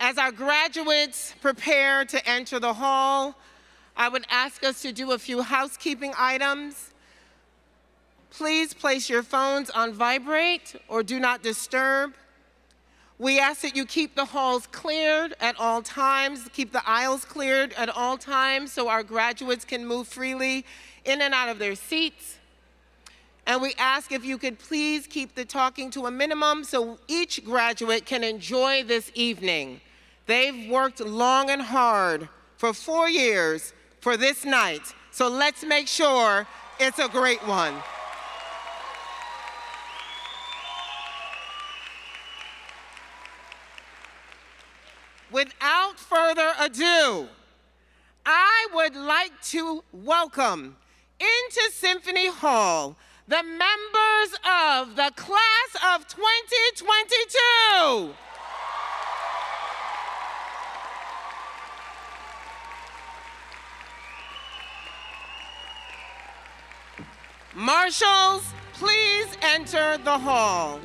As our graduates prepare to enter the hall, I would ask us to do a few housekeeping items. Please place your phones on vibrate or do not disturb. We ask that you keep the halls cleared at all times, keep the aisles cleared at all times so our graduates can move freely in and out of their seats. And we ask if you could please keep the talking to a minimum so each graduate can enjoy this evening. They've worked long and hard for 4 years for this night, so let's make sure it's a great one. Without further ado, I would like to welcome into Symphony Hall the members of the class of 2022. Marshals, please enter the hall.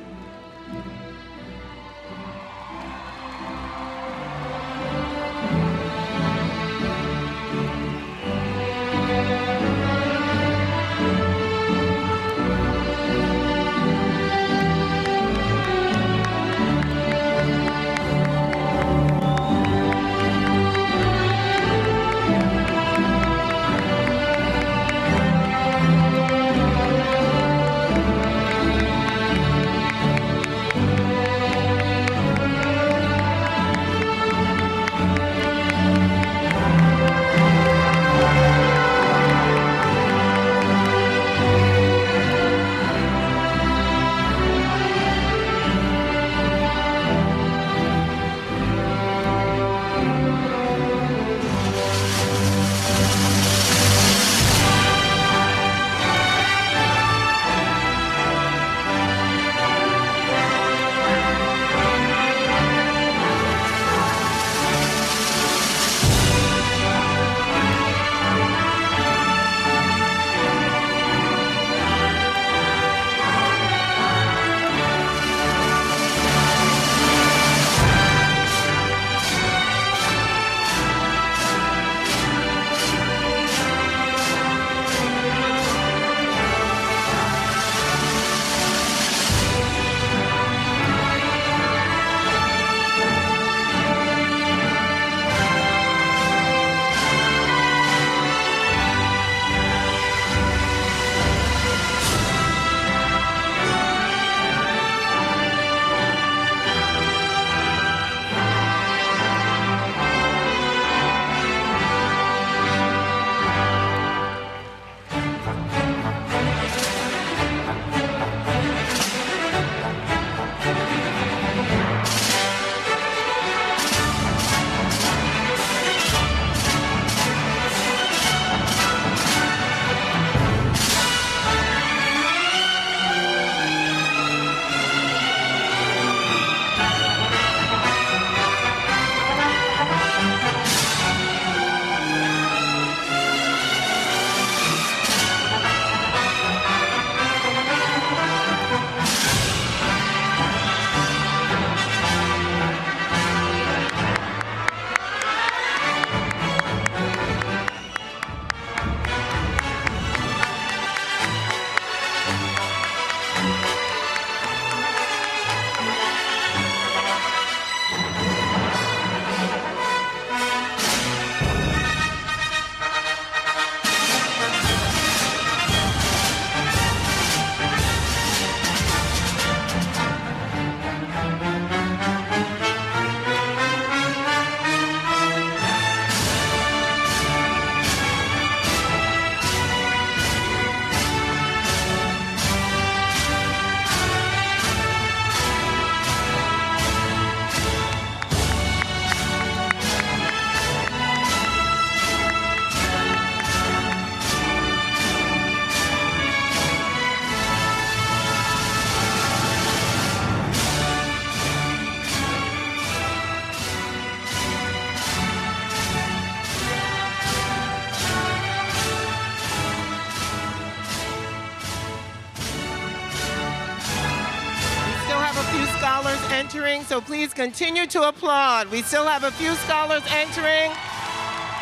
scholars entering, so please continue to applaud. We still have a few scholars entering.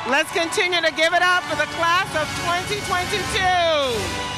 Let's continue to give it up for the class of 2022.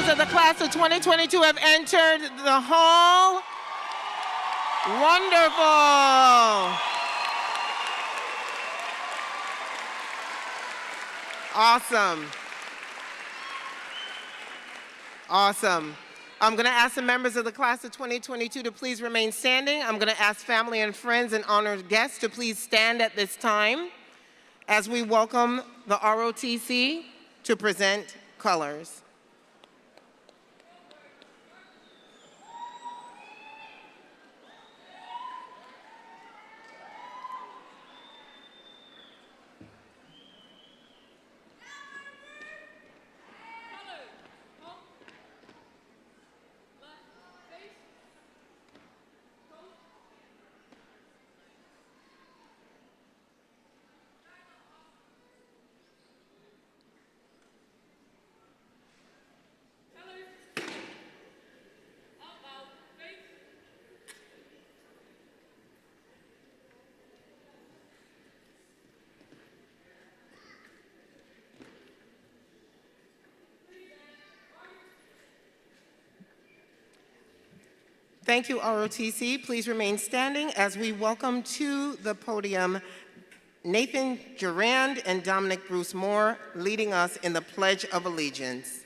Of the class of 2022 have entered the hall. Wonderful. Awesome. Awesome. I'm going to ask the members of the class of 2022 to please remain standing. I'm going to ask family and friends and honored guests to please stand at this time as we welcome the ROTC to present colors. Thank you, ROTC. Please remain standing as we welcome to the podium Nathan Durand and Dominic Bruce Moore, leading us in the Pledge of Allegiance.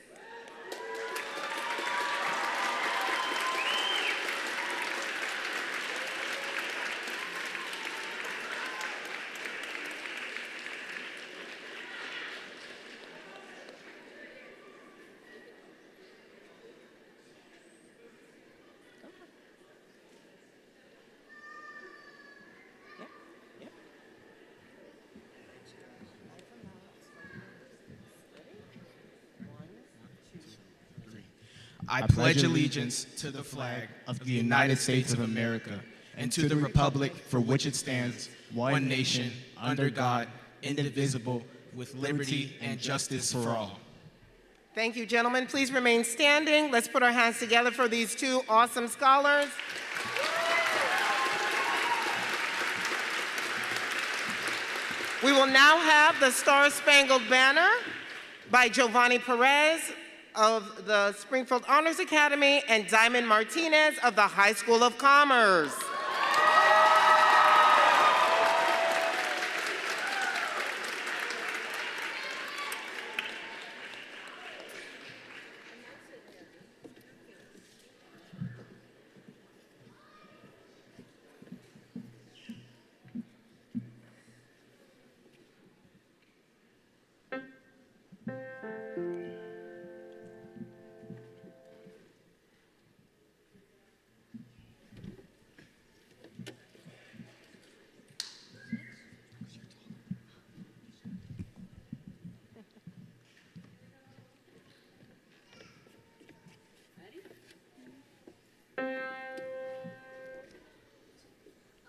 I pledge allegiance to the flag of the United States of America and to the republic for which it stands, one nation, under God, indivisible, with liberty and justice for all. Thank you, gentlemen. Please remain standing. Let's put our hands together for these two awesome scholars. We will now have the Star-Spangled Banner by Giovanni Perez of the Springfield Honors Academy and Diamond Martinez of the High School of Commerce.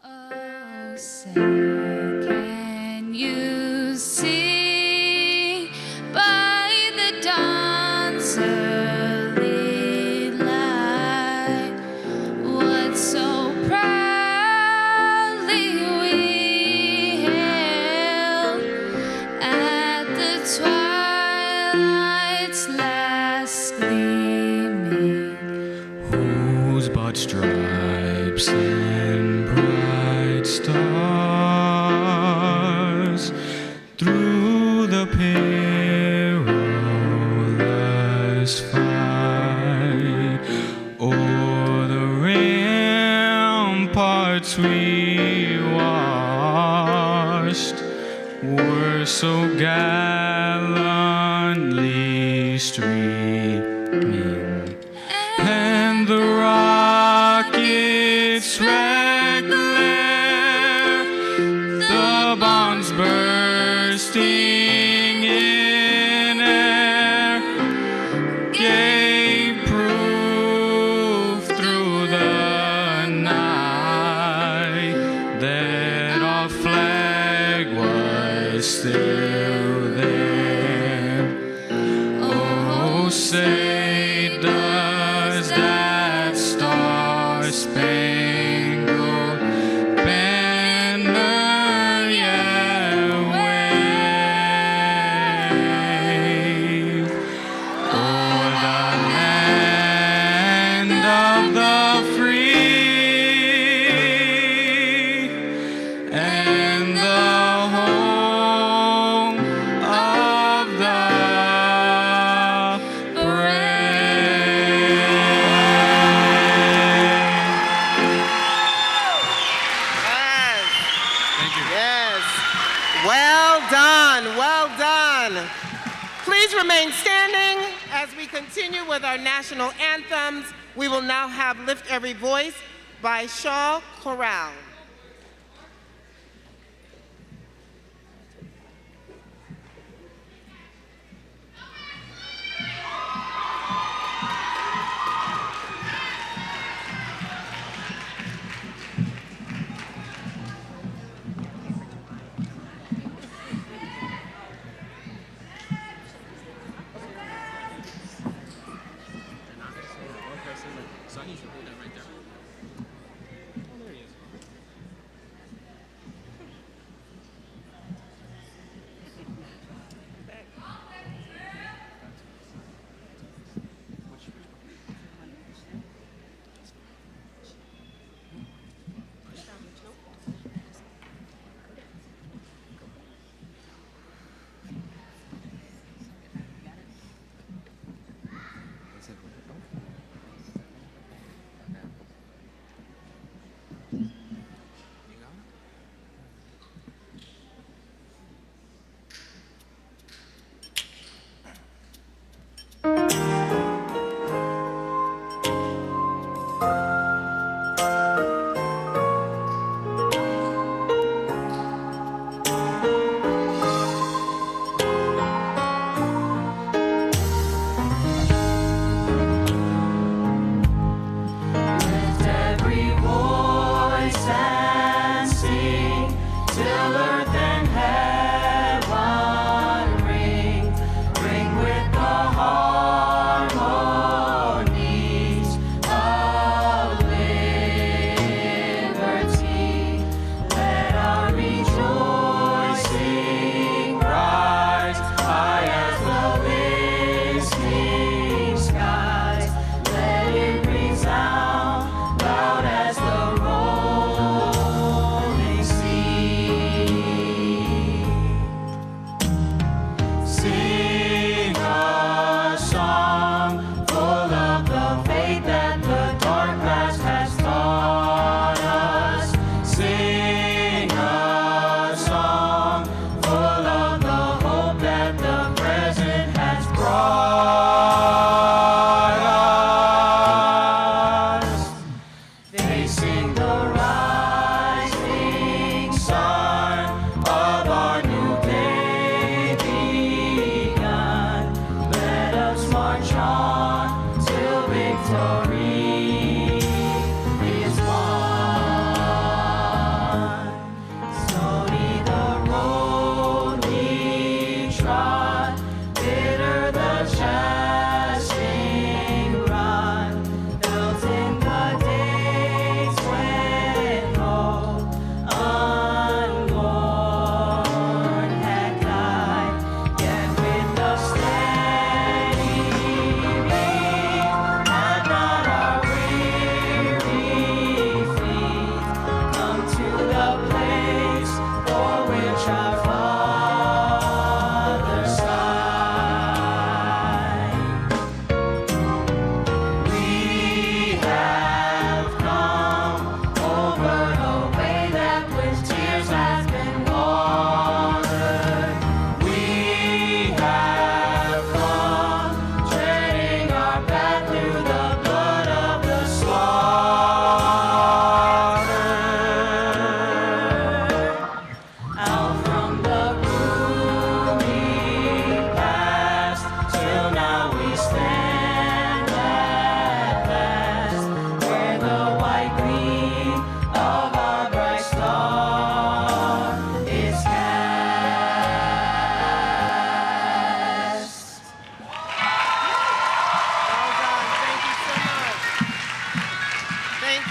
Oh, say, can you see by the dawn's early light what so proudly we hailed at the twilight's last gleaming? Whose broad stripes and bright stars through the perilous fight o'er the ramparts we watched were so gallantly streaming, and the rockets' red glare, the bombs bursting in air, gave proof through the night that our flag was still there. Oh, say does that star-spangled banner yet wave o'er the land of the free and the home of the Yes. Thank you. Yes. Well done. Well done. Please remain standing as we continue with our national anthems. We will now have Lift Every Voice by Shaw Chorale.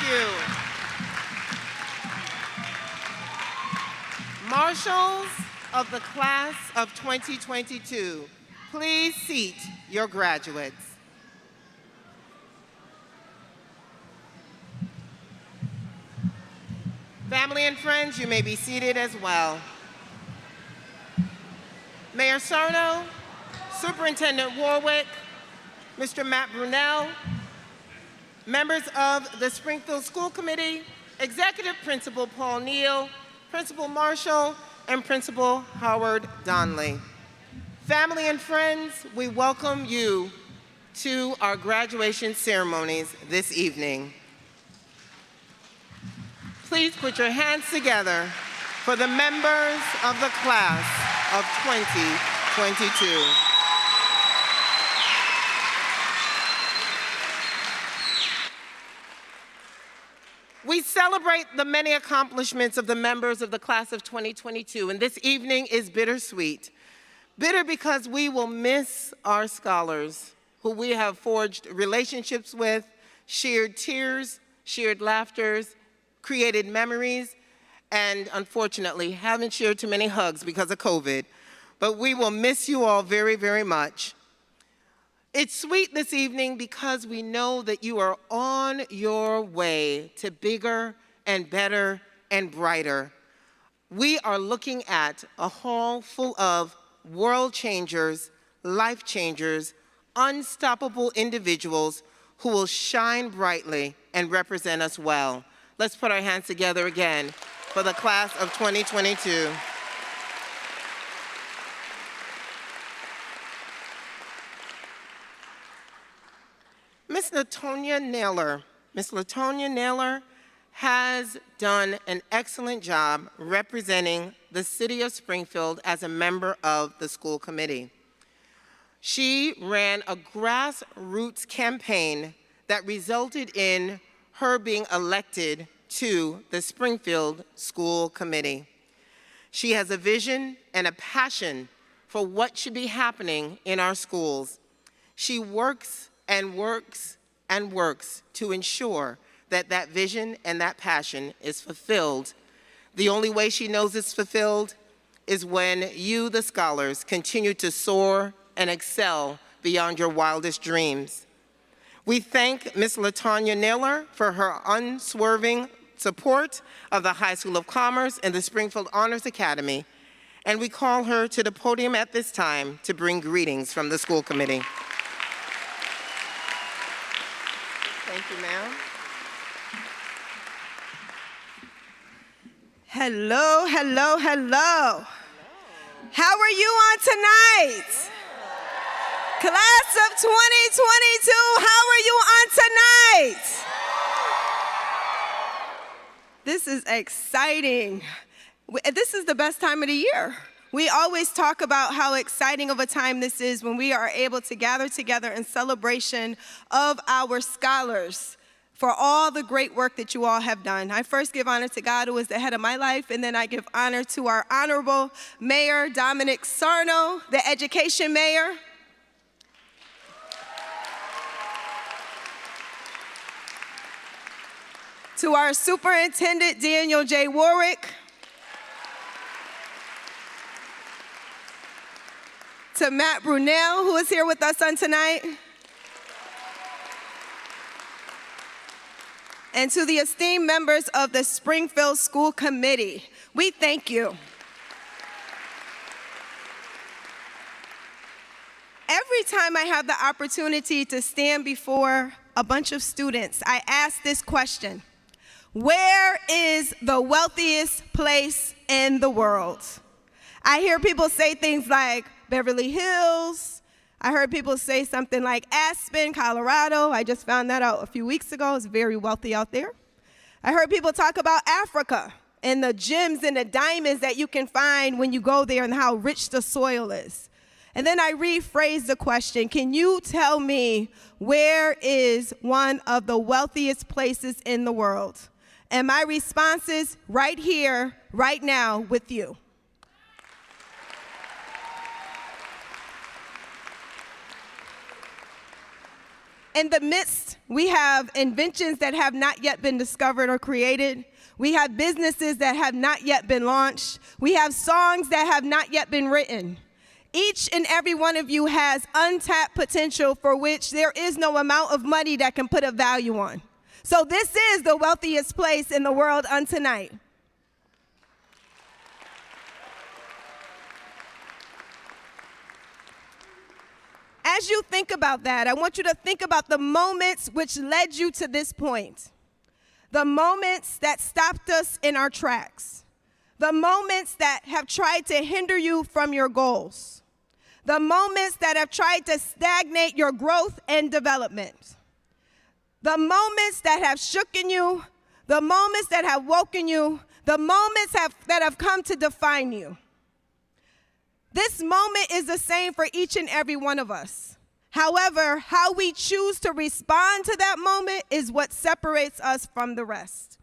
you. Marshals of the class of 2022, please seat your graduates. Family and friends, you may be seated as well. Mayor Sarno, Superintendent Warwick, Mr. Matt Brunell, members of the Springfield School Committee, Executive Principal Paul Neal, Principal Marshall, and Principal Howard Donley. Family and friends, we welcome you to our graduation ceremonies this evening. Please put your hands together for the members of the class of 2022. We celebrate the many accomplishments of the members of the class of 2022, and this evening is bittersweet. Bitter because we will miss our scholars who we have forged relationships with, shared tears, shared laughters, created memories, and unfortunately haven't shared too many hugs because of COVID. But we will miss you all very, very much. It's sweet this evening because we know that you are on your way to bigger and better and brighter. We are looking at a hall full of world changers, life changers, unstoppable individuals who will shine brightly and represent us well. Let's put our hands together again for the class of 2022. Ms. LaTonya Naylor. Ms. LaTonya Naylor has done an excellent job representing the city of Springfield as a member of the school committee. She ran a grassroots campaign that resulted in her being elected to the Springfield School Committee. She has a vision and a passion for what should be happening in our schools. She works and works and works to ensure that that vision and that passion is fulfilled. The only way she knows it's fulfilled is when you, the scholars, continue to soar and excel beyond your wildest dreams. We thank Ms. LaTonya Naylor for her unswerving support of the High School of Commerce and the Springfield Honors Academy, and we call her to the podium at this time to bring greetings from the school committee. Thank you, ma'am. Hello, hello, hello. How are you on tonight? Class of 2022, how are you on tonight? This is exciting. This is the best time of the year. We always talk about how exciting of a time this is when we are able to gather together in celebration of our scholars for all the great work that you all have done. I first give honor to God, who is the head of my life, and then I give honor to our honorable Mayor, Dominic Sarno, the education mayor. To our superintendent, Daniel J. Warwick. To Matt Brunell, who is here with us on tonight. And to the esteemed members of the Springfield School Committee, we thank you. Every time I have the opportunity to stand before a bunch of students, I ask this question: where is the wealthiest place in the world? I hear people say things like Beverly Hills. I heard people say something like Aspen, Colorado. I just found that out a few weeks ago. It's very wealthy out there. I heard people talk about Africa and the gems and the diamonds that you can find when you go there and how rich the soil is. And then I rephrased the question: can you tell me where is one of the wealthiest places in the world? And my response is right here, right now with you. In the midst, we have inventions that have not yet been discovered or created. We have businesses that have not yet been launched. We have songs that have not yet been written. Each and every one of you has untapped potential for which there is no amount of money that can put a value on. So this is the wealthiest place in the world on tonight. As you think about that, I want you to think about the moments which led you to this point. The moments that stopped us in our tracks. The moments that have tried to hinder you from your goals. The moments that have tried to stagnate your growth and development. The moments that have shooken you. The moments that have woken you. The moments that have come to define you. This moment is the same for each and every one of us. However, how we choose to respond to that moment is what separates us from the rest.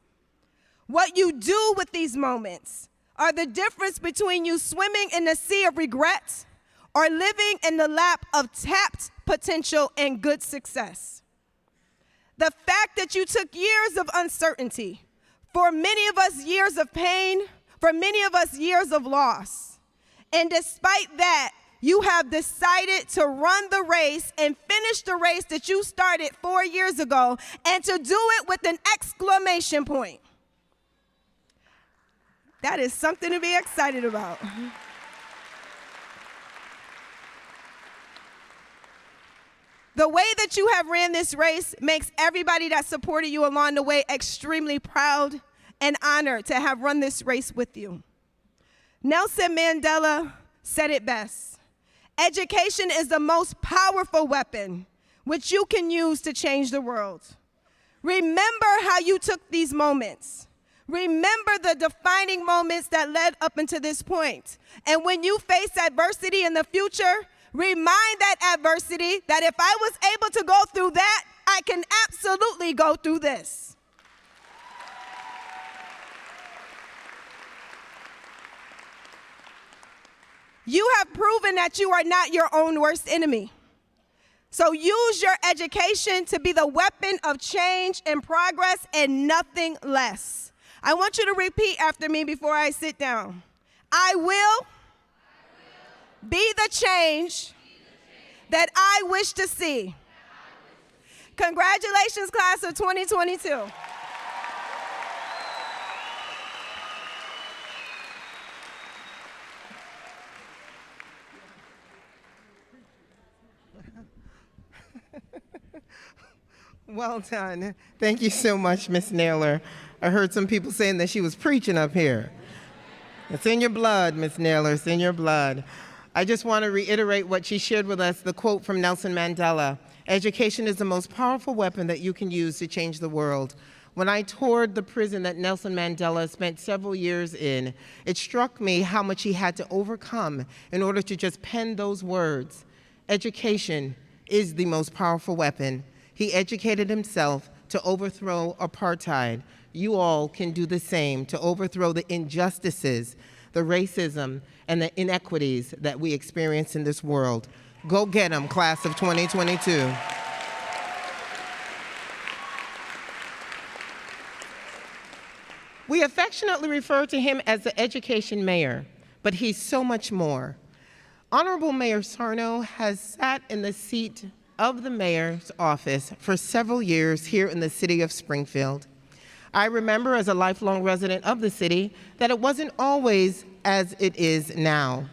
What you do with these moments are the difference between you swimming in the sea of regret or living in the lap of tapped potential and good success. The fact that you took years of uncertainty, for many of us years of pain, for many of us years of loss, and despite that, you have decided to run the race and finish the race that you started 4 years ago, and to do it with an exclamation point. That is something to be excited about. The way that you have ran this race makes everybody that supported you along the way extremely proud and honored to have run this race with you. Nelson Mandela said it best. Education is the most powerful weapon which you can use to change the world. Remember how you took these moments. Remember the defining moments that led up until this point. And when you face adversity in the future, remind that adversity that if I was able to go through that, I can absolutely go through this. You have proven that you are not your own worst enemy. So use your education to be the weapon of change and progress and nothing less. I want you to repeat after me before I sit down. I will be the change that I wish to see. Congratulations, class of 2022. Well done. Thank you so much, Miss Naylor. I heard some people saying that she was preaching up here. It's in your blood, Miss Naylor. It's in your blood. I just want to reiterate what she shared with us, the quote from Nelson Mandela. Education is the most powerful weapon that you can use to change the world. When I toured the prison that Nelson Mandela spent several years in, it struck me how much he had to overcome in order to just pen those words. Education is the most powerful weapon. He educated himself to overthrow apartheid. You all can do the same to overthrow the injustices, the racism, and the inequities that we experience in this world. Go get them, class of 2022. We affectionately refer to him as the education mayor, but he's so much more. Honorable Mayor Sarno has sat in the seat of the mayor's office for several years here in the city of Springfield. I remember as a lifelong resident of the city that it wasn't always as it is now.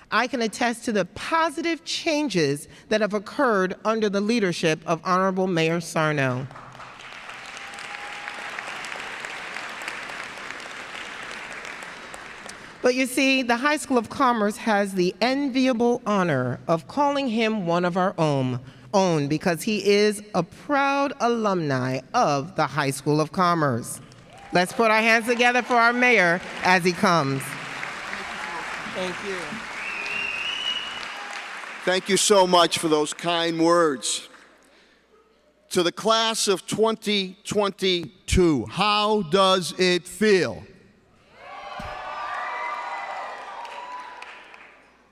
I can attest to the positive changes that have occurred under the leadership of Honorable Mayor Sarno. But you see, the High School of Commerce has the enviable honor of calling him one of our own because he is a proud alumni of the High School of Commerce. Let's put our hands together for our mayor as he comes. Thank you. Thank you so much for those kind words. To the class of 2022, how does it feel?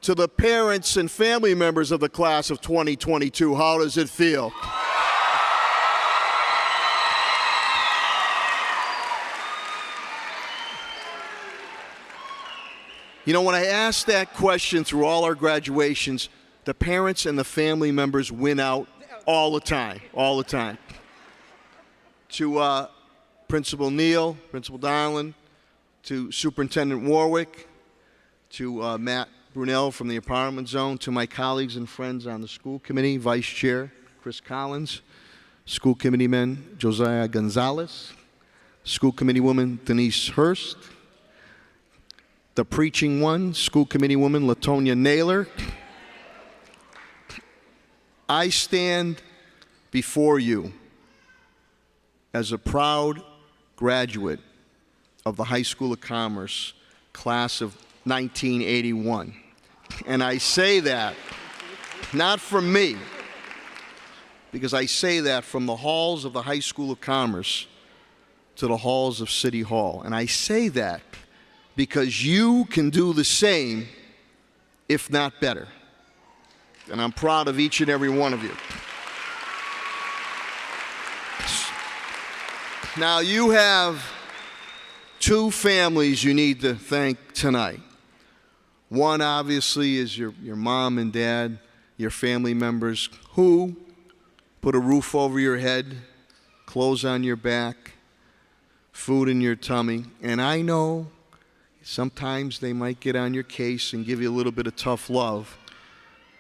To the parents and family members of the class of 2022, how does it feel? You know, when I asked that question through all our graduations, the parents and the family members win out all the time, all the time. To Principal Neal, Principal Donlin, to Superintendent Warwick, to Matt Brunel from the Empowerment Zone, to my colleagues and friends on the school committee, Vice Chair Chris Collins, School Committeeman Josiah Gonzalez, School Committee Woman Denise Hurst, the preaching one, School Committee Woman Latonia Naylor. I stand before you as a proud graduate of the High School of Commerce, class of 1981. And I say that not from me, because I say that from the halls of the High School of Commerce to the halls of City Hall. And I say that because you can do the same, if not better. And I'm proud of each and every one of you. Now, you have two families you need to thank tonight. One, obviously, is your mom and dad, your family members, who put a roof over your head, clothes on your back, food in your tummy. And I know sometimes they might get on your case and give you a little bit of tough love,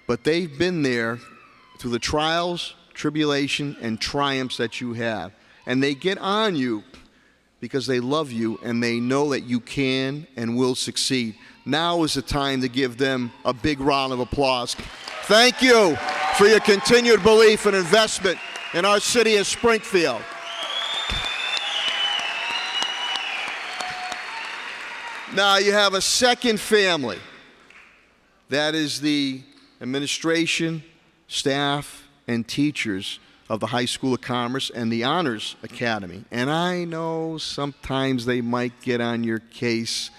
but they've been there through the trials, tribulation, and triumphs that you have. And they get on you because they love you and they know that you can and will succeed. Now is the time to give them a big round of applause. Thank you for your continued belief and investment in our city of Springfield. Now you have a second family. That is the administration, staff, and teachers of the High School of Commerce and the Honors Academy. And I know sometimes they might get on your case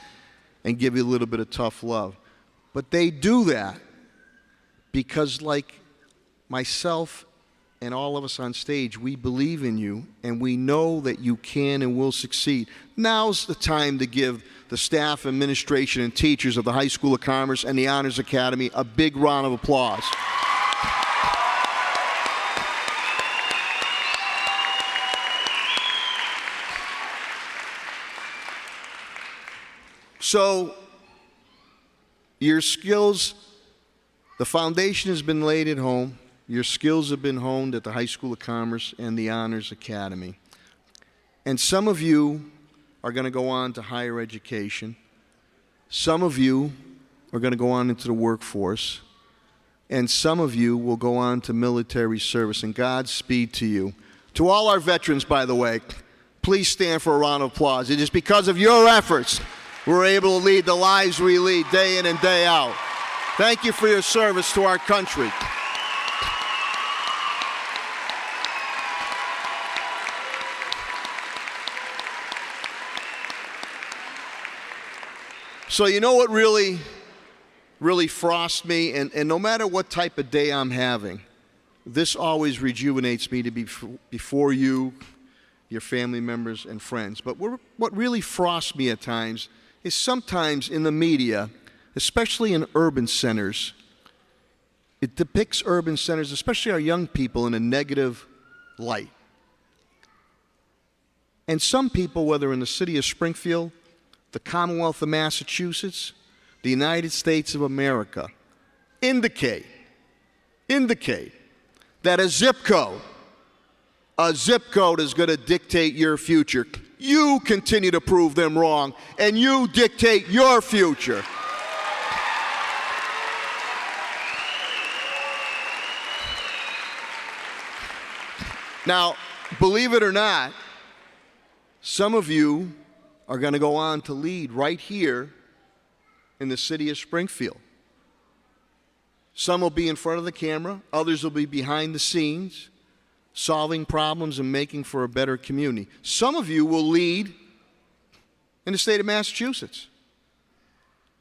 and give you a little bit of tough love. But they do that because, like myself and all of us on stage, we believe in you and we know that you can and will succeed. Now's the time to give the staff, administration, and teachers of the High School of Commerce and the Honors Academy a big round of applause. So, your skills, the foundation has been laid at home. Your skills have been honed at the High School of Commerce and the Honors Academy. And some of you are going to go on to higher education. Some of you are going to go on into the workforce. And some of you will go on to military service. And Godspeed to you. To all our veterans, by the way, please stand for a round of applause. It is because of your efforts we're able to lead the lives we lead day in and day out. Thank you for your service to our country. So you know what really frosts me, and no matter what type of day I'm having, this always rejuvenates me to be before you, your family members, and friends. But what really frosts me at times is sometimes in the media, especially in urban centers, it depicts urban centers, especially our young people, in a negative light. And some people, whether in the city of Springfield, the Commonwealth of Massachusetts, the United States of America, indicate that a zip code is going to dictate your future. You continue to prove them wrong, and you dictate your future. Now, believe it or not, some of you are going to go on to lead right here in the city of Springfield. Some will be in front of the camera, others will be behind the scenes, solving problems and making for a better community. Some of you will lead in the state of Massachusetts.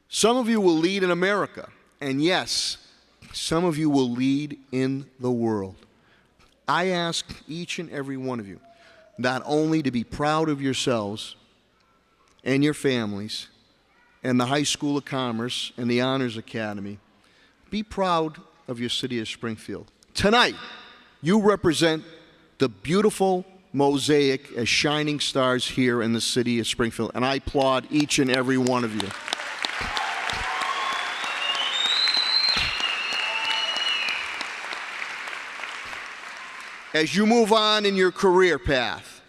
Some of you will lead in America. And yes, some of you will lead in the world. I ask each and every one of you not only to be proud of yourselves and your families, and the High School of Commerce and the Honors Academy, be proud of your city of Springfield. Tonight, you represent the beautiful mosaic as shining stars here in the city of Springfield, and I applaud each and every one of you. As you move on in your career path,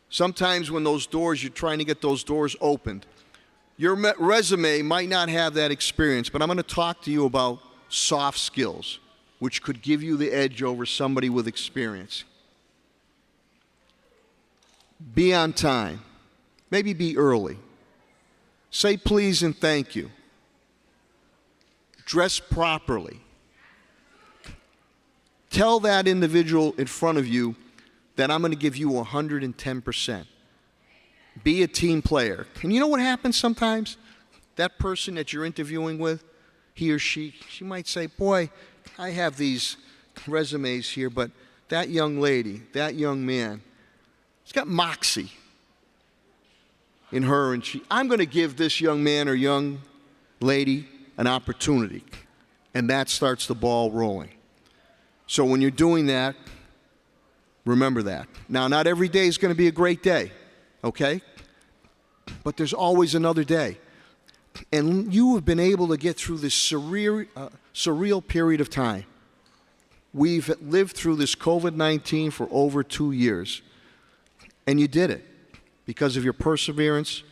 sometimes when those doors, you're trying to get those doors opened, your resume might not have that experience, but I'm going to talk to you about soft skills, which could give you the edge over somebody with experience. Be on time. Maybe be early. Say please and thank you. Dress properly. Tell that individual in front of you that I'm going to give you 110%. Be a team player. And you know what happens sometimes? That person that you're interviewing with, he or she might say, boy, I have these resumes here, but that young lady, that young man, he's got moxie in her, and I'm going to give this young man or young lady an opportunity. And that starts the ball rolling. So when you're doing that, remember that. Now, not every day is going to be a great day, okay? But there's always another day. And you have been able to get through this surreal period of time. We've lived through this COVID-19 for over 2 years. And you did it because of your perseverance,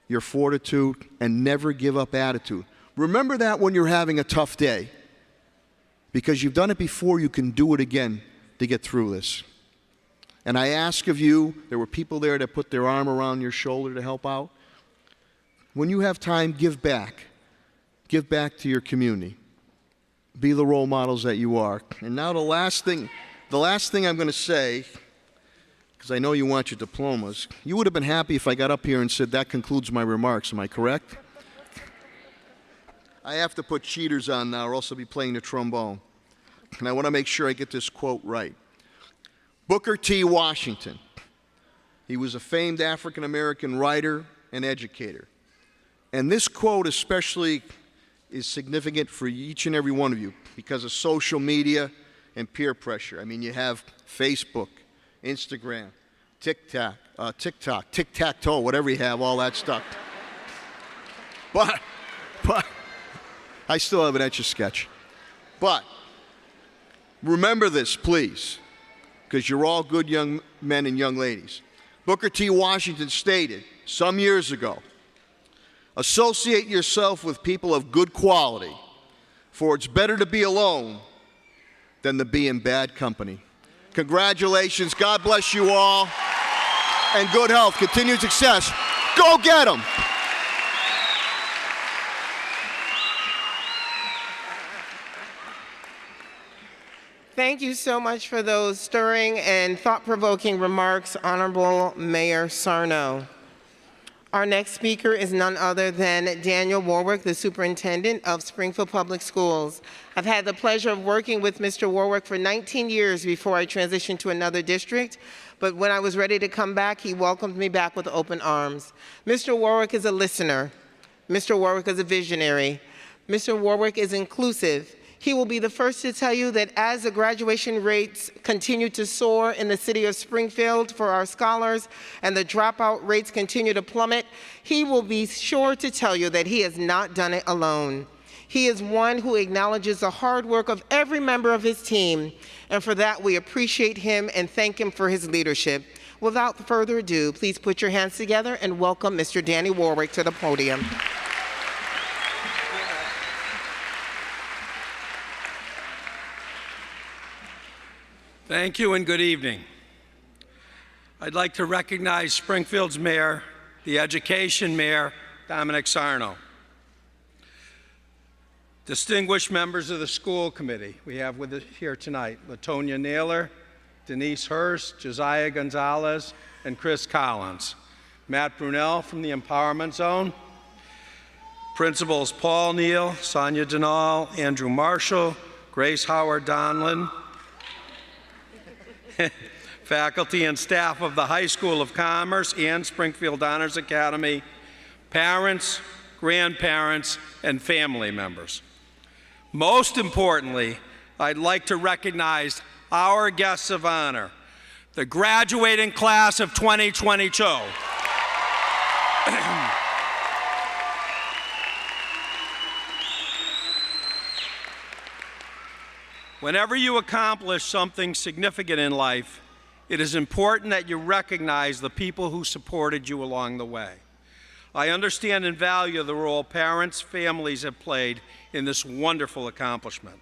your fortitude, and never give up attitude. Remember that when you're having a tough day. Because you've done it before, you can do it again to get through this. And I ask of you, there were people there that put their arm around your shoulder to help out. When you have time, give back. Give back to your community. Be the role models that you are. And now the last thing I'm going to say, because I know you want your diplomas, you would have been happy if I got up here and said, that concludes my remarks. Am I correct? I have to put cheaters on now, or else I'll be playing the trombone. And I want to make sure I get this quote right. Booker T. Washington. He was a famed African-American writer and educator. And this quote especially is significant for each and every one of you because of social media and peer pressure. I mean, you have Facebook, Instagram, TikTok, tic-tac-toe, whatever you have, all that stuff. But I still have an Etch-a-Sketch. But remember this, please, because you're all good young men and young ladies. Booker T. Washington stated some years ago, associate yourself with people of good quality, for it's better to be alone than to be in bad company. Congratulations. God bless you all. And good health. Continued success. Go get them. Thank you so much for those stirring and thought-provoking remarks, Honorable Mayor Sarno. Our next speaker is none other than Daniel Warwick, the Superintendent of Springfield Public Schools. I've had the pleasure of working with Mr. Warwick for 19 years before I transitioned to another district, but when I was ready to come back, he welcomed me back with open arms. Mr. Warwick is a listener. Mr. Warwick is a visionary. Mr. Warwick is inclusive. He will be the first to tell you that as the graduation rates continue to soar in the city of Springfield for our scholars and the dropout rates continue to plummet, he will be sure to tell you that he has not done it alone. He is one who acknowledges the hard work of every member of his team, and for that we appreciate him and thank him for his leadership. Without further ado, please put your hands together and welcome Mr. Danny Warwick to the podium. Thank you and good evening. I'd like to recognize Springfield's mayor, the education mayor, Dominic Sarno. Distinguished members of the school committee we have with us here tonight, Latonia Naylor, Denise Hurst, Josiah Gonzalez, and Chris Collins. Matt Brunel from the Empowerment Zone. Principals Paul Neal, Sonia Denal, Andrew Marshall, Grace Howard Donlin, faculty and staff of the High School of Commerce and Springfield Honors Academy, parents, grandparents, and family members. Most importantly, I'd like to recognize our guests of honor, the graduating class of 2022. Whenever you accomplish something significant in life, it is important that you recognize the people who supported you along the way. I understand and value the role parents, families have played in this wonderful accomplishment.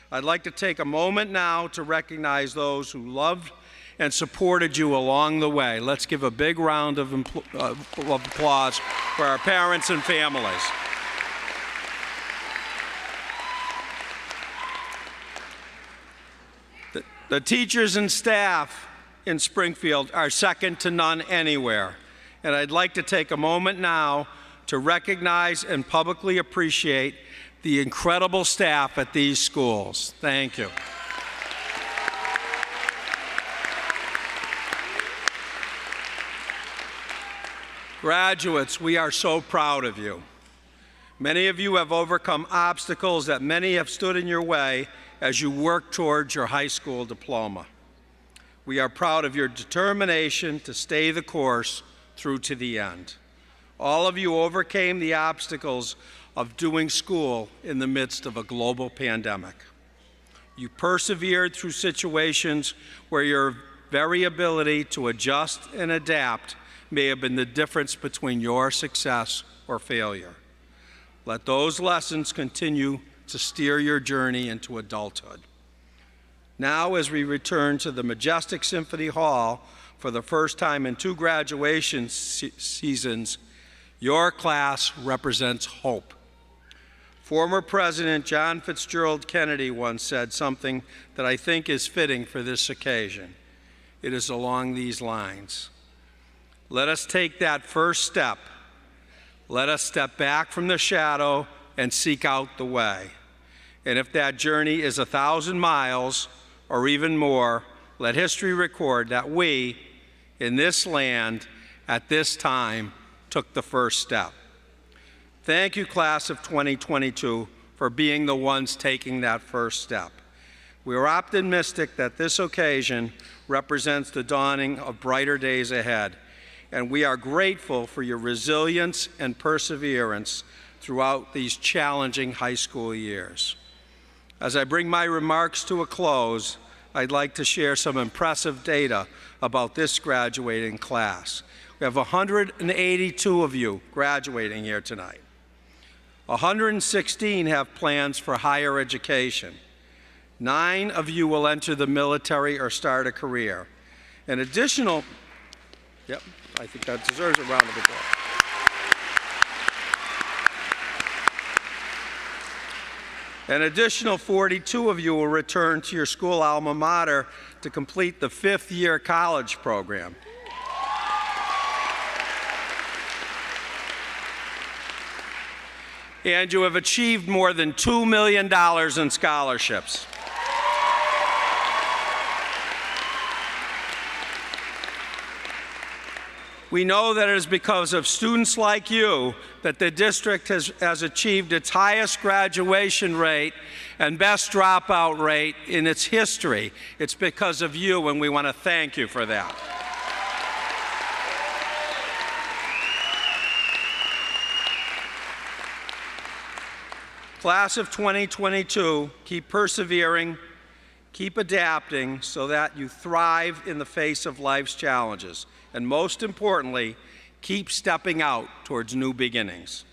I'd like to take a moment now to recognize those who loved and supported you along the way. Let's give a big round of applause for our parents and families. The teachers and staff in Springfield are second to none anywhere. And I'd like to take a moment now to recognize and publicly appreciate the incredible staff at these schools. Thank you. Graduates, we are so proud of you. Many of you have overcome obstacles that many have stood in your way as you work towards your high school diploma. We are proud of your determination to stay the course through to the end. All of you overcame the obstacles of doing school in the midst of a global pandemic. You persevered through situations where your very ability to adjust and adapt may have been the difference between your success or failure. Let those lessons continue to steer your journey into adulthood. Now, as we return to the majestic Symphony Hall for the first time in 2 graduation seasons, your class represents hope. Former President John Fitzgerald Kennedy once said something that I think is fitting for this occasion. It is along these lines. Let us take that first step. Let us step back from the shadow and seek out the way. And if that journey is 1,000 miles or even more, let history record that we, in this land, at this time, took the first step. Thank you, class of 2022, for being the ones taking that first step. We are optimistic that this occasion represents the dawning of brighter days ahead, and we are grateful for your resilience and perseverance throughout these challenging high school years. As I bring my remarks to a close, I'd like to share some impressive data about this graduating class. We have 182 of you graduating here tonight. 116 have plans for higher education. 9 of you will enter the military or start a career. An additional, I think that deserves a round of applause. An additional 42 of you will return to your school alma mater to complete the 5th-year college program. And you have achieved more than $2 million in scholarships. We know that it is because of students like you that the district has achieved its highest graduation rate and best dropout rate in its history. It's because of you, and we want to thank you for that. Class of 2022, keep persevering, keep adapting so that you thrive in the face of life's challenges. And most importantly, keep stepping out towards new beginnings.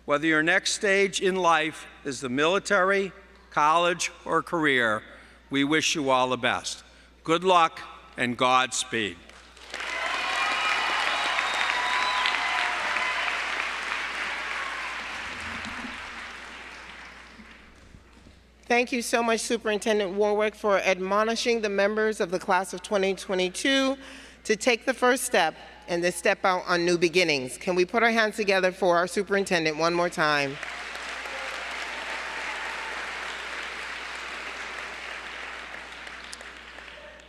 Whether your next stage in life is the military, college, or career, we wish you all the best. Good luck and Godspeed. Thank you so much, Superintendent Warwick, for admonishing the members of the class of 2022 to take the first step and to step out on new beginnings. Can we put our hands together for our superintendent one more time?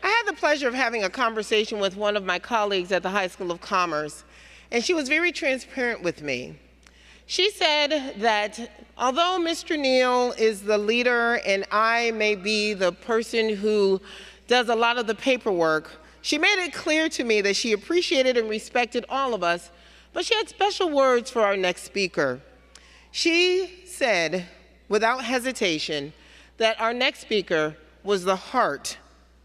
I had the pleasure of having a conversation with one of my colleagues at the High School of Commerce, and she was very transparent with me. She said that although Mr. Neal is the leader and I may be the person who does a lot of the paperwork, she made it clear to me that she appreciated and respected all of us, but she had special words for our next speaker. She said, without hesitation, that our next speaker was the heart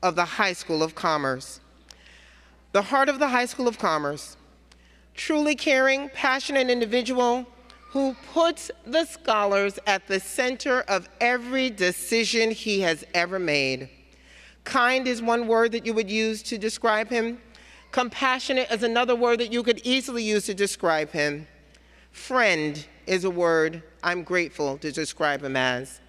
of the High School of Commerce. The heart of the High School of Commerce. Truly caring, passionate individual who puts the scholars at the center of every decision he has ever made. Kind is one word that you would use to describe him. Compassionate is another word that you could easily use to describe him. Friend is a word I'm grateful to describe him as.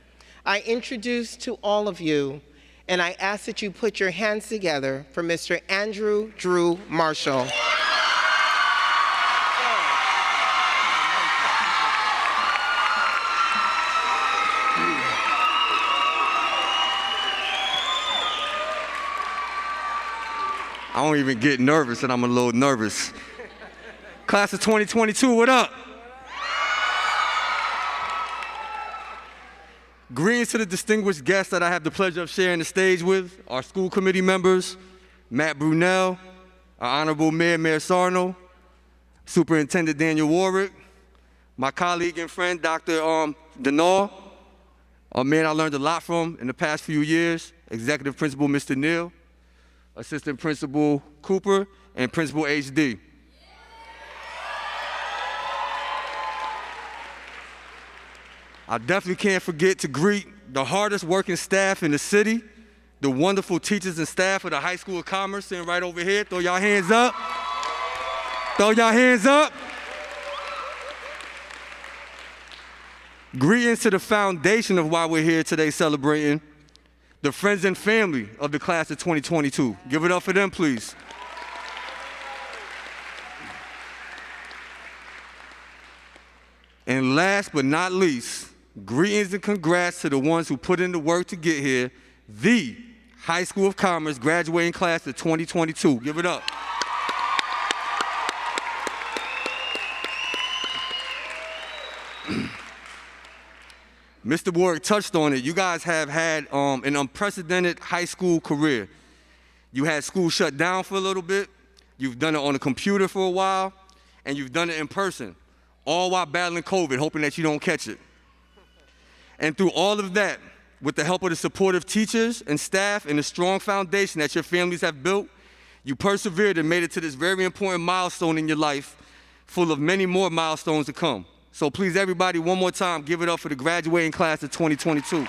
I introduce to all of you, and I ask that you put your hands together for Mr. Andrew Drew Marshall. I don't even get nervous, and I'm a little nervous. Class of 2022, what up? Greetings to the distinguished guests that I have the pleasure of sharing the stage with, our school committee members, Matt Brunell, our Honorable Mayor Sarno, Superintendent Daniel Warwick, my colleague and friend, Dr. Denaw, a man I learned a lot from in the past few years, Executive Principal Mr. Neal, Assistant Principal Cooper, and Principal HD. I definitely can't forget to greet the hardest working staff in the city, the wonderful teachers and staff of the High School of Commerce sitting right over here. Throw y'all hands up. Throw y'all hands up. Greetings to the foundation of why we're here today celebrating, the friends and family of the class of 2022. Give it up for them, please. And last but not least, greetings and congrats to the ones who put in the work to get here, the High School of Commerce graduating class of 2022. Give it up. Mr. Warwick touched on it. You guys have had an unprecedented high school career. You had school shut down for a little bit, you've done it on a computer for a while, and you've done it in person, all while battling COVID, hoping that you don't catch it. And through all of that, with the help of the supportive teachers and staff and the strong foundation that your families have built, you persevered and made it to this very important milestone in your life, full of many more milestones to come. So please, everybody, one more time, give it up for the graduating class of 2022.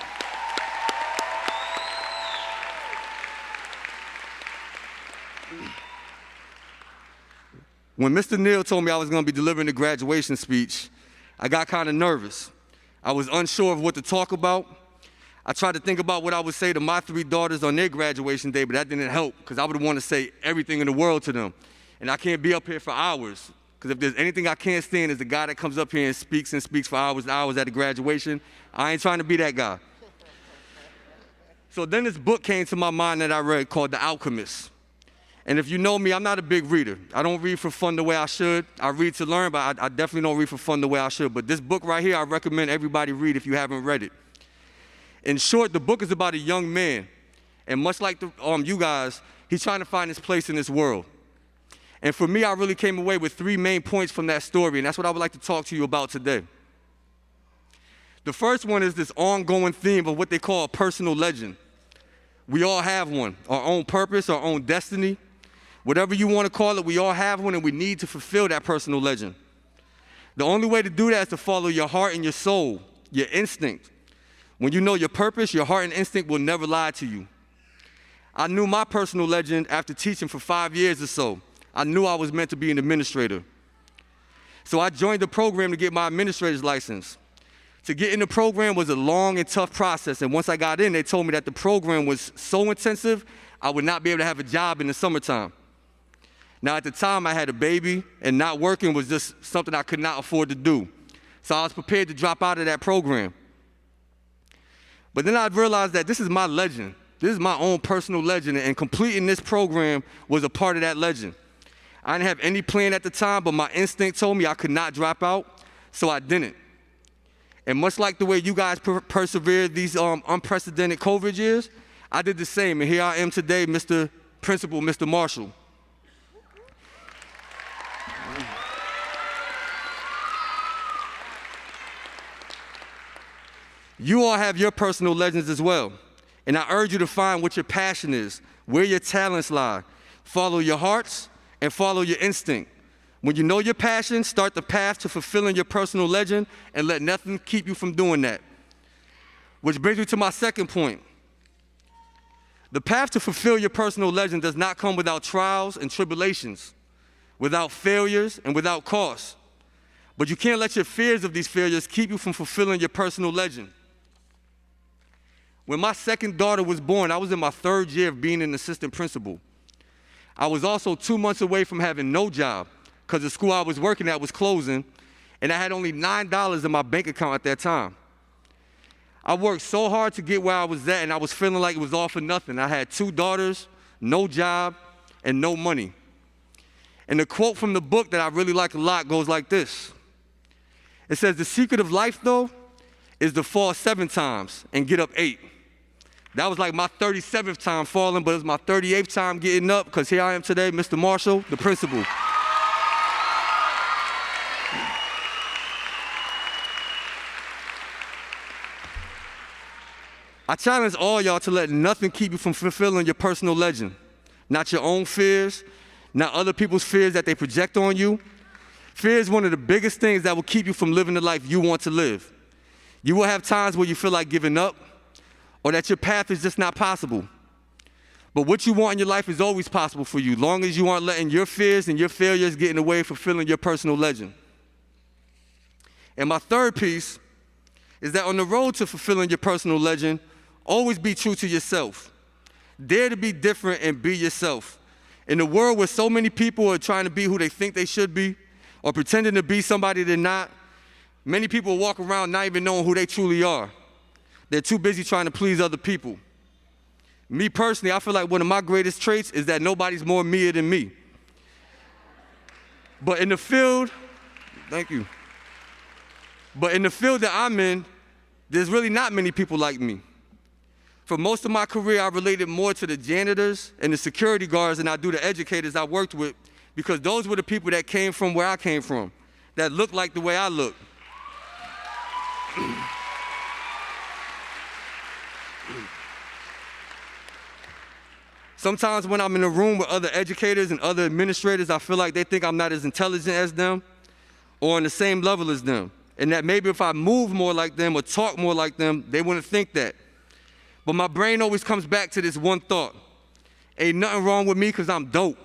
When Mr. Neal told me I was going to be delivering the graduation speech, I got kind of nervous. I was unsure of what to talk about. I tried to think about what I would say to my 3 daughters on their graduation day, but that didn't help because I would want to say everything in the world to them. And I can't be up here for hours. Because if there's anything I can't stand is the guy that comes up here and speaks for hours and hours at a graduation. I ain't trying to be that guy. So then this book came to my mind that I read called The Alchemist. And if you know me, I'm not a big reader. I don't read for fun the way I should. I read to learn, but I definitely don't read for fun the way I should. But this book right here, I recommend everybody read if you haven't read it. In short, the book is about a young man. And much like you guys, he's trying to find his place in this world. And for me, I really came away with 3 main points from that story, and that's what I would like to talk to you about today. The first one is this ongoing theme of what they call a personal legend. We all have one, our own purpose, our own destiny. Whatever you want to call it, we all have one, and we need to fulfill that personal legend. The only way to do that is to follow your heart and your soul, your instinct. When you know your purpose, your heart and instinct will never lie to you. I knew my personal legend after teaching for 5 years or so. I knew I was meant to be an administrator. So I joined the program to get my administrator's license. To get in the program was a long and tough process, and once I got in, they told me that the program was so intensive, I would not be able to have a job in the summertime. Now, at the time, I had a baby, and not working was just something I could not afford to do. So I was prepared to drop out of that program. But then I realized that this is my legend. This is my own personal legend, and completing this program was a part of that legend. I didn't have any plan at the time, but my instinct told me I could not drop out. so I didn't. And much like the way you guys persevered these unprecedented COVID years, I did the same, and here I am today, Mr. Principal, Mr. Marshall. You all have your personal legends as well, and I urge you to find what your passion is, where your talents lie. Follow your hearts and follow your instinct. When you know your passion, start the path to fulfilling your personal legend and let nothing keep you from doing that. Which brings me to my second point. The path to fulfill your personal legend does not come without trials and tribulations, without failures and without costs. But you can't let your fears of these failures keep you from fulfilling your personal legend. When my second daughter was born, I was in my 3rd year of being an assistant principal. I was also 2 months away from having no job because the school I was working at was closing, and I had only $9 in my bank account at that time. I worked so hard to get where I was at, and I was feeling like it was all for nothing. I had 2 daughters, no job, and no money. And the quote from the book that I really like a lot goes like this. It says, "The secret of life, though, is to fall 7 times and get up 8. That was like my 37th time falling, but it was my 38th time getting up, because here I am today, Mr. Marshall, the principal. I challenge all y'all to let nothing keep you from fulfilling your personal legend. Not your own fears, not other people's fears that they project on you. Fear is one of the biggest things that will keep you from living the life you want to live. You will have times where you feel like giving up, or that your path is just not possible. But what you want in your life is always possible for you, long as you aren't letting your fears and your failures get in the way of fulfilling your personal legend. And my third piece is that on the road to fulfilling your personal legend, always be true to yourself. Dare to be different and be yourself. In a world where so many people are trying to be who they think they should be, or pretending to be somebody they're not, many people walk around not even knowing who they truly are. They're too busy trying to please other people. Me personally, I feel like one of my greatest traits is that nobody's more me than me. But in the field, thank you. But in the field that I'm in, there's really not many people like me. For most of my career, I related more to the janitors and the security guards than I do the educators I worked with, because those were the people that came from where I came from, that looked like the way I look. Sometimes when I'm in a room with other educators and other administrators, I feel like they think I'm not as intelligent as them or on the same level as them. And that maybe if I move more like them or talk more like them, they wouldn't think that. But my brain always comes back to this one thought. Ain't nothing wrong with me because I'm dope.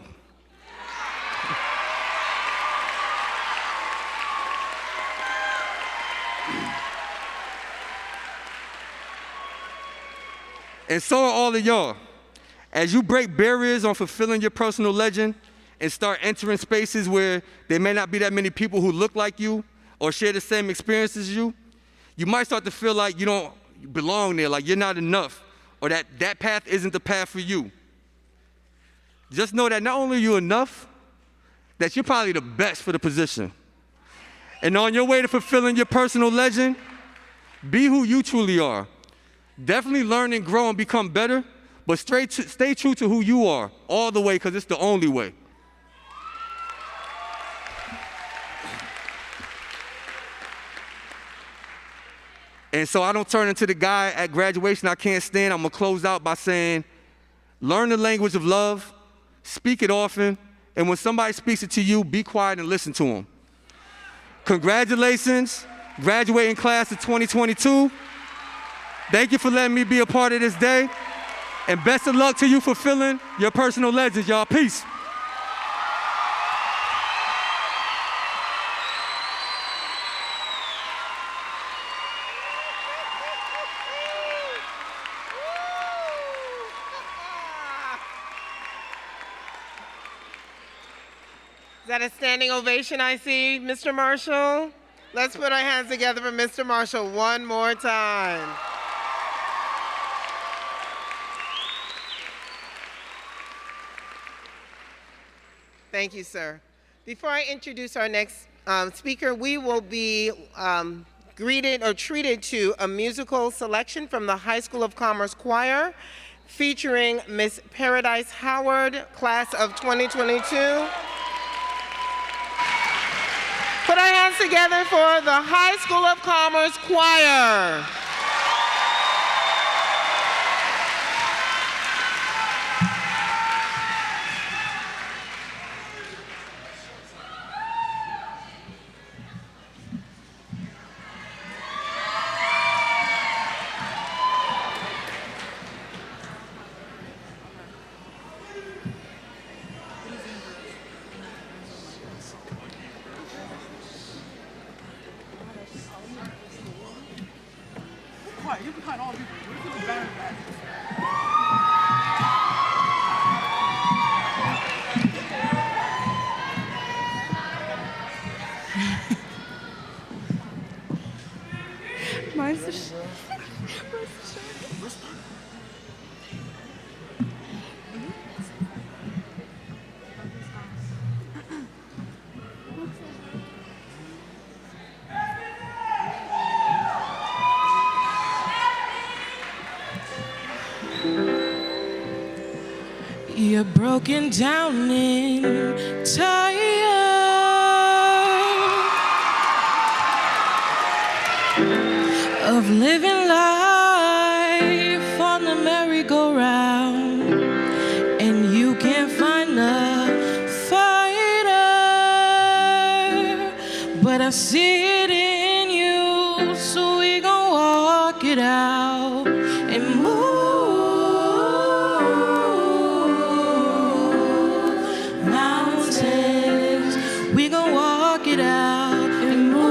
And so are all of y'all. As you break barriers on fulfilling your personal legend and start entering spaces where there may not be that many people who look like you or share the same experience as you, you might start to feel like you don't belong there, like you're not enough, or that that path isn't the path for you. Just know that not only are you enough, that you're probably the best for the position. And on your way to fulfilling your personal legend, be who you truly are. Definitely learn and grow and become better, but stay true to who you are all the way, because it's the only way. And so I don't turn into the guy at graduation I can't stand. I'm going to close out by saying, learn the language of love, speak it often, and when somebody speaks it to you, be quiet and listen to them. Congratulations, graduating class of 2022. Thank you for letting me be a part of this day. And best of luck to you fulfilling your personal legends, y'all. Peace. Is that a standing ovation I see, Mr. Marshall? Let's put our hands together for Mr. Marshall one more time. Thank you, sir. Before I introduce our next speaker, we will be greeted or treated to a musical selection from the High School of Commerce Choir featuring Miss Paradise Howard, class of 2022. Put our hands together for the High School of Commerce Choir. You're broken down and tired of living life on the merry-go-round, and you can't find a fighter, but I see it in you, so we gon' walk it out and move mountains. We gon' walk it out and move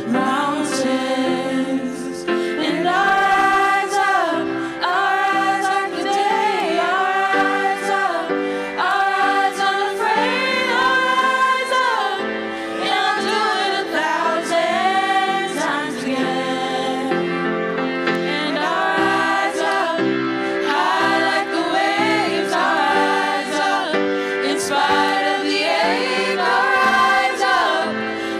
mountains. And our eyes like the day, our eyes unafraid, our eyes up, and I'll do it 1,000 times again. And our eyes up, high like the waves, our eyes up, in spite of the ache, our eyes up,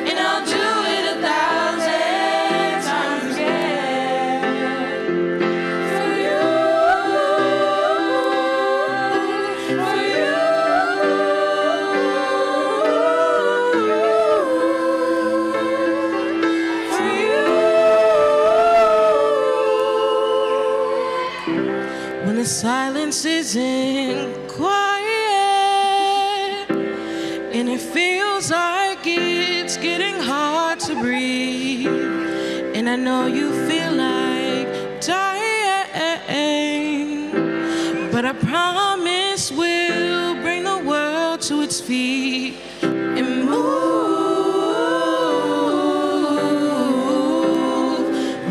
and I'll do it 1,000 times again. For you, for you, for you. When the silence isn't quiet and it feels like it's getting hard to breathe, and I know you feel like dying, but I promise we'll bring the world to its feet and move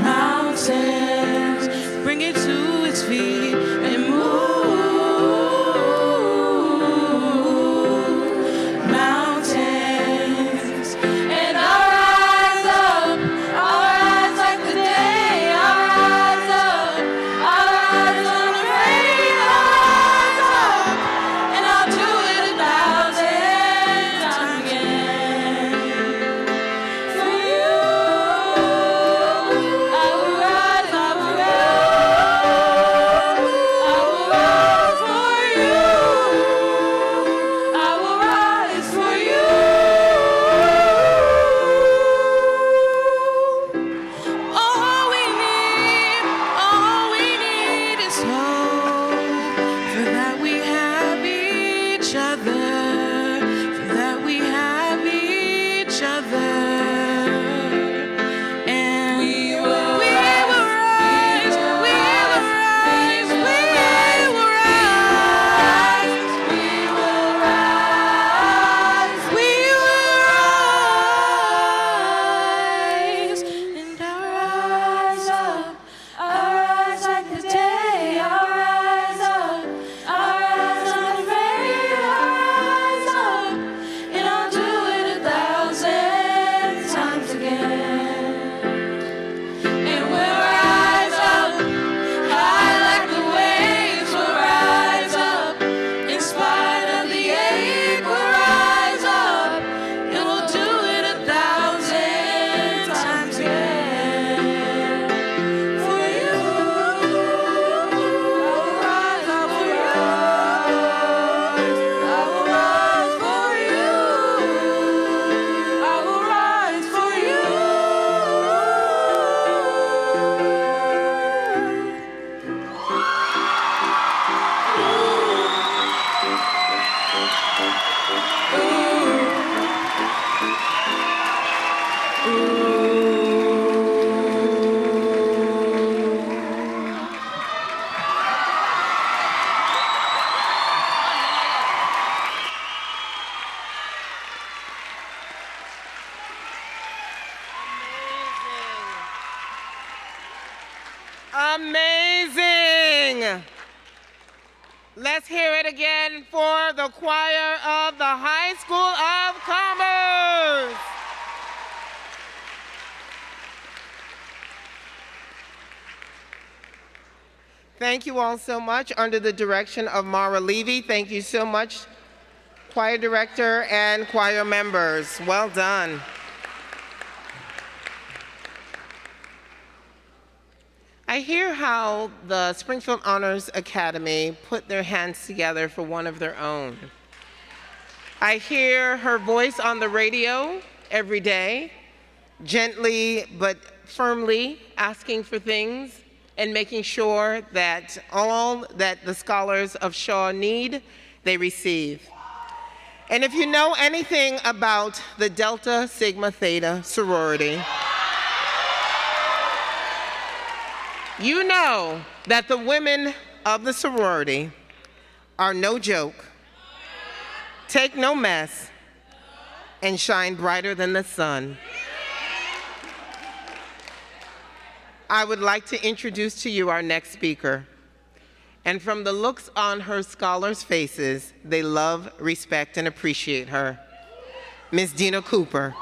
mountains, bring it to its feet and move mountains. And our eyes up, our eyes like the day, our eyes up, our eyes unafraid, our eyes up, and I'll do it 1,000 times again. Let's hear it again for the choir of the High School of Commerce. Thank you all so much. Under the direction of Mara Levy, thank you so much, choir director and choir members. Well done. I hear how the Springfield Honors Academy put their hands together for one of their own. I hear her voice on the radio every day, gently but firmly asking for things and making sure that all that the scholars of Shaw need, they receive. And if you know anything about the Delta Sigma Theta sorority, you know that the women of the sorority are no joke, take no mess, and shine brighter than the sun. I would like to introduce to you our next speaker. And from the looks on her scholars' faces, they love, respect, and appreciate her. Ms. Dina Cooper.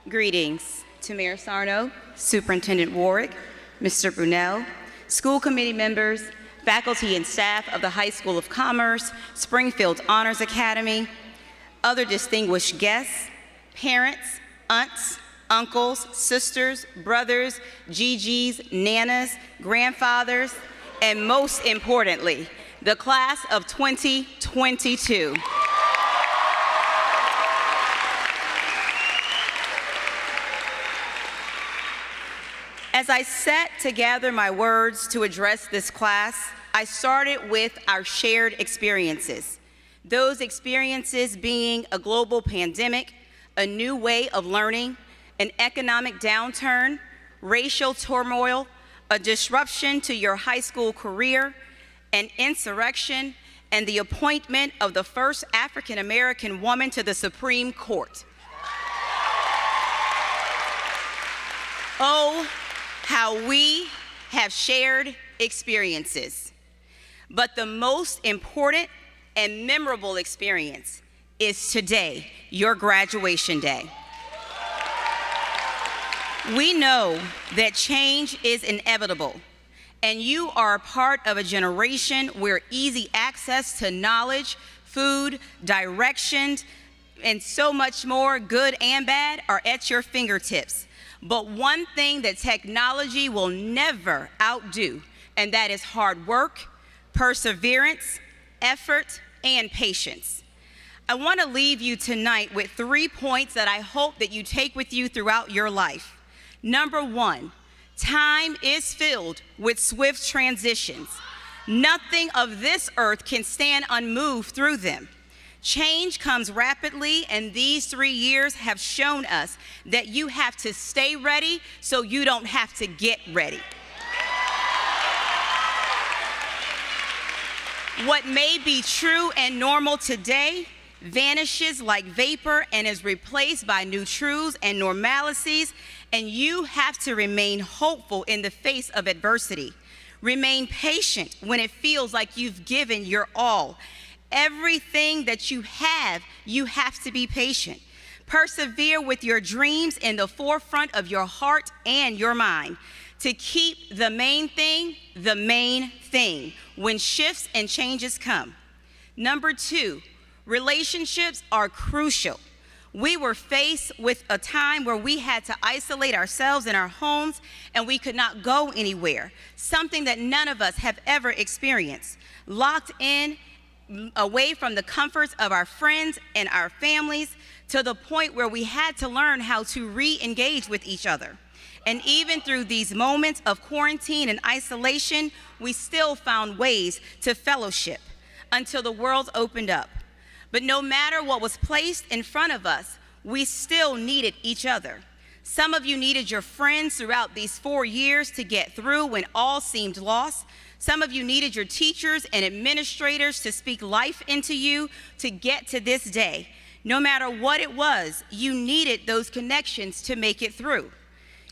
Greetings to Mayor Sarno, Superintendent Warwick, Mr. Brunel, school committee members, faculty and staff of the High School of Commerce, Springfield Honors Academy, other distinguished guests, parents, aunts, uncles, sisters, brothers, GGs, nanas, grandfathers, and most importantly, the class of 2022. As I sat to gather my words to address this class, I started with our shared experiences. Those experiences being a global pandemic, a new way of learning, an economic downturn, racial turmoil, a disruption to your high school career, an insurrection, and the appointment of the first African-American woman to the Supreme Court. Oh, how we have shared experiences. But the most important and memorable experience is today, your graduation day. We know that change is inevitable, and you are a part of a generation where easy access to knowledge, food, directions, and so much more, good and bad, are at your fingertips. But one thing that technology will never outdo, and that is hard work, perseverance, effort, and patience. I want to leave you tonight with 3 points that I hope that you take with you throughout your life. Number 1, time is filled with swift transitions. Nothing of this earth can stand unmoved through them. Change comes rapidly, and these 3 years have shown us that you have to stay ready so you don't have to get ready. What may be true and normal today vanishes like vapor and is replaced by new truths and normalities, and you have to remain hopeful in the face of adversity. Remain patient when it feels like you've given your all. Everything that you have to be patient. Persevere with your dreams in the forefront of your heart and your mind. To keep the main thing when shifts and changes come. Number 2, relationships are crucial. We were faced with a time where we had to isolate ourselves in our homes and we could not go anywhere, something that none of us have ever experienced. Locked in, away from the comforts of our friends and our families, to the point where we had to learn how to re-engage with each other. And even through these moments of quarantine and isolation, we still found ways to fellowship until the world opened up. But no matter what was placed in front of us, we still needed each other. Some of you needed your friends throughout these 4 years to get through when all seemed lost. Some of you needed your teachers and administrators to speak life into you to get to this day. No matter what it was, you needed those connections to make it through.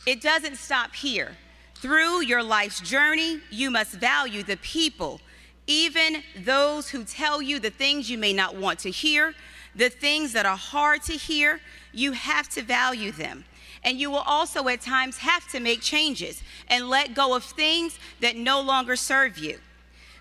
It doesn't stop here. Through your life's journey, you must value the people, even those who tell you the things you may not want to hear, the things that are hard to hear. You have to value them. And you will also at times have to make changes and let go of things that no longer serve you.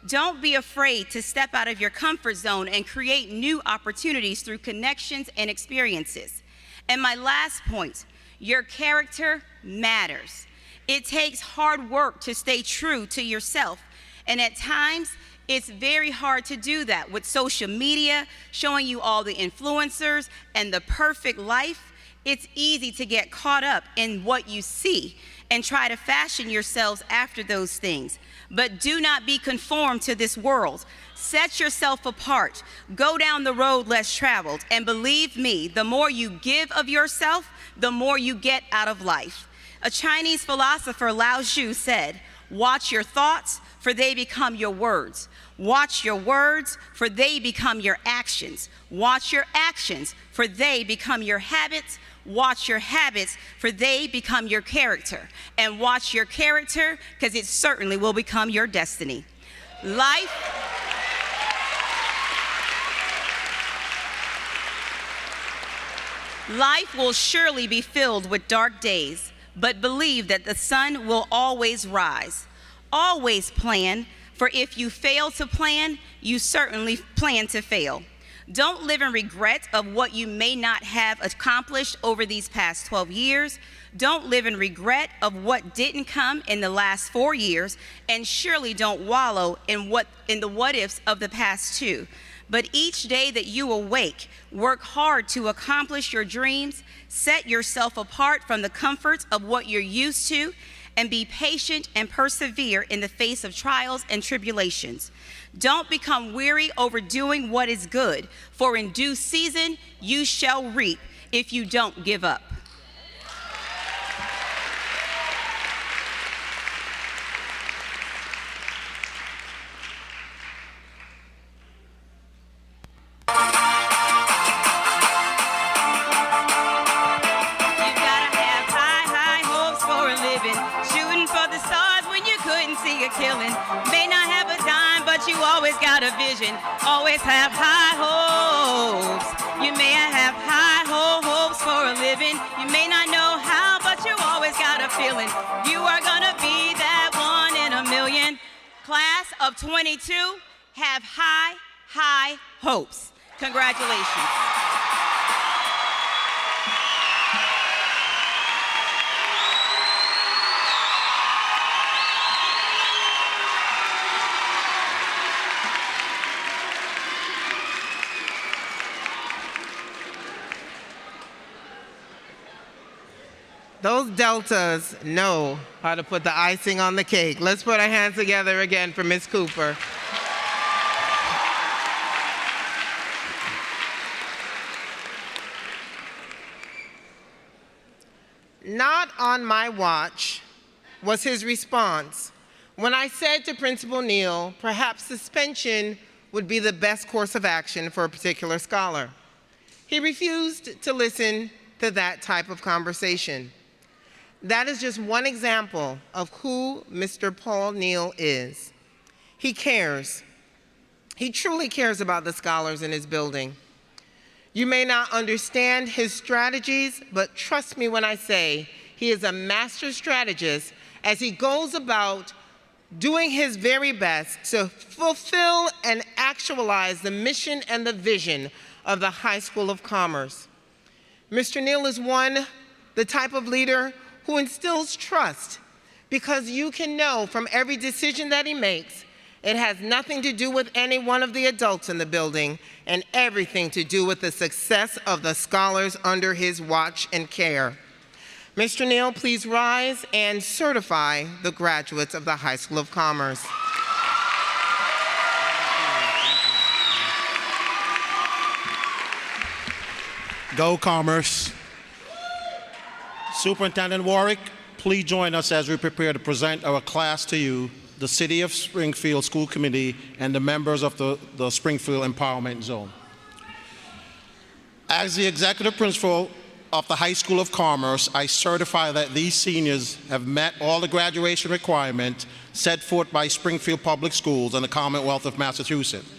Don't be afraid to step out of your comfort zone and create new opportunities through connections and experiences. And my last point, your character matters. It takes hard work to stay true to yourself. And at times, it's very hard to do that with social media showing you all the influencers and the perfect life. It's easy to get caught up in what you see and try to fashion yourselves after those things. But do not be conformed to this world. Set yourself apart. Go down the road less traveled. And believe me, the more you give of yourself, the more you get out of life. A Chinese philosopher, Lao Tzu, said, "Watch your thoughts, for they become your words. Watch your words, for they become your actions. Watch your actions, for they become your habits. Watch your habits, for they become your character. And watch your character, because it certainly will become your destiny." Life will surely be filled with dark days, but believe that the sun will always rise. Always plan, for if you fail to plan, you certainly plan to fail. Don't live in regret of what you may not have accomplished over these past 12 years. Don't live in regret of what didn't come in the last 4 years, and surely don't wallow in the what ifs of the past 2. But each day that you awake, work hard to accomplish your dreams, set yourself apart from the comforts of what you're used to, and be patient and persevere in the face of trials and tribulations. Don't become weary over doing what is good, for in due season you shall reap if you don't give up. You always got a vision, always have high hopes. You may have high hopes for a living. You may not know how, but you always got a feeling. You are gonna be that one in a million. Class of 22, have high hopes. Congratulations. Those deltas know how to put the icing on the cake. Let's put our hands together again for Ms. Cooper. "Not on my watch," was his response when I said to Principal Neal, perhaps suspension would be the best course of action for a particular scholar. He refused to listen to that type of conversation. That is just one example of who Mr. Paul Neal is. He cares. He truly cares about the scholars in his building. You may not understand his strategies, but trust me when I say he is a master strategist as he goes about doing his very best to fulfill and actualize the mission and the vision of the High School of Commerce. Mr. Neal is the type of leader who instills trust, because you can know from every decision that he makes, it has nothing to do with any one of the adults in the building and everything to do with the success of the scholars under his watch and care. Mr. Neal, please rise and certify the graduates of the High School of Commerce. Go Commerce. Superintendent Warwick, please join us as we prepare to present our class to you, the the City of Springfield School Committee, and the members of the Springfield Empowerment Zone. As the executive principal of the High School of Commerce, I certify that these seniors have met all the graduation requirements set forth by Springfield Public Schools and the Commonwealth of Massachusetts.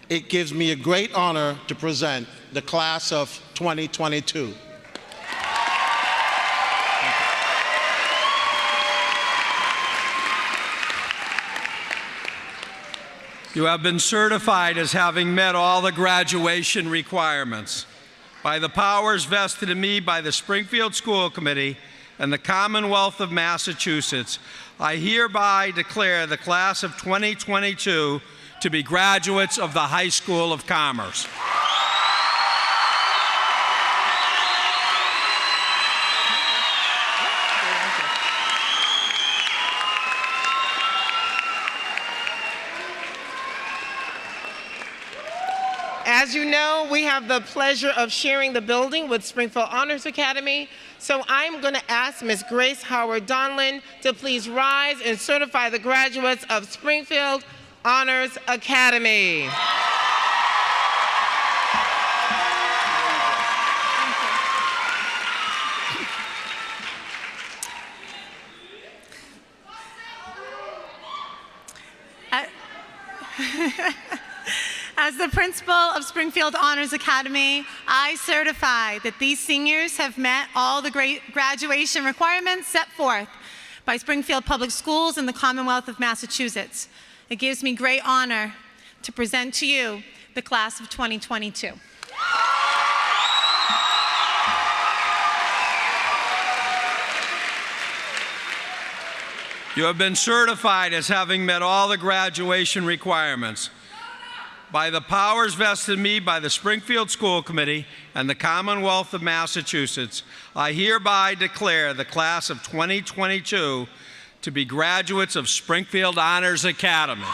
It gives me a great honor to present the class of 2022. You have been certified as having met all the graduation requirements. By the powers vested in me by the Springfield School Committee and the Commonwealth of Massachusetts, I hereby declare the class of 2022 to be graduates of the High School of Commerce. As you know, we have the pleasure of sharing the building with Springfield Honors Academy. So I'm going to ask Ms. Grace Howard Donlin to please rise and certify the graduates of Springfield Honors Academy. As the principal of Springfield Honors Academy, I certify that these seniors have met all the graduation requirements set forth by Springfield Public Schools and the Commonwealth of Massachusetts. It gives me great honor to present to you the class of 2022. You have been certified as having met all the graduation requirements. By the powers vested in me by the Springfield School Committee and the Commonwealth of Massachusetts, I hereby declare the class of 2022 to be graduates of Springfield Honors Academy.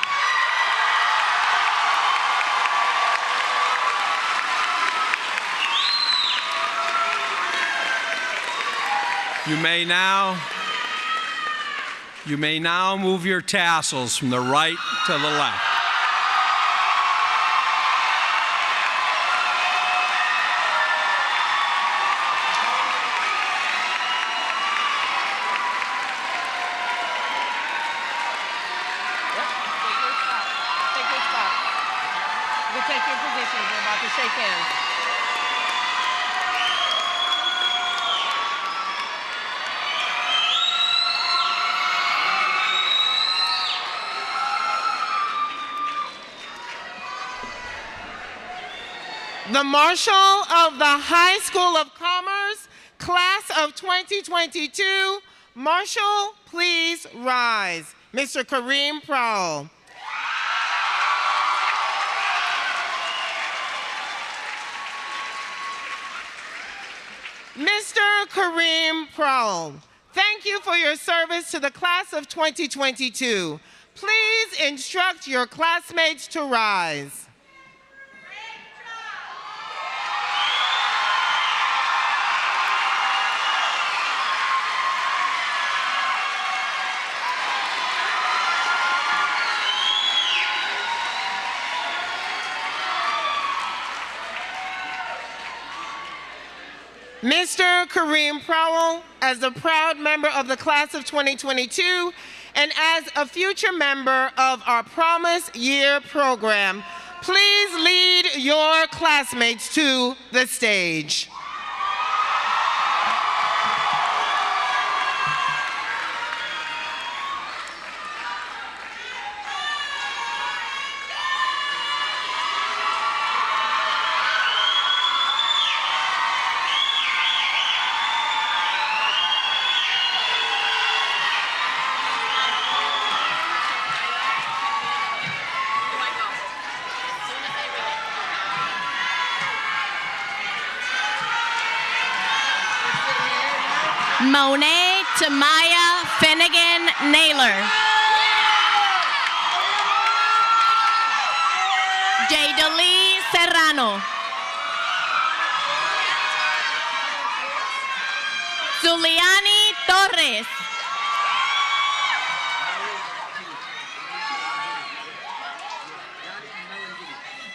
You may now move your tassels from the right to the left. Take your positions. We're about to shake hands. The Marshal of the High School of Commerce, class of 2022. Marshal, please rise. Mr. Kareem Prowl. Mr. Kareem Prowl, thank you for your service to the class of 2022. Please instruct your classmates to rise. Mr. Kareem Prowl, as a proud member of the class of 2022 and as a future member of our Promise Year program, please lead your classmates to the stage. Monet Tamaya Finnegan Naylor. Jadalee Serrano. Zuliani Torres.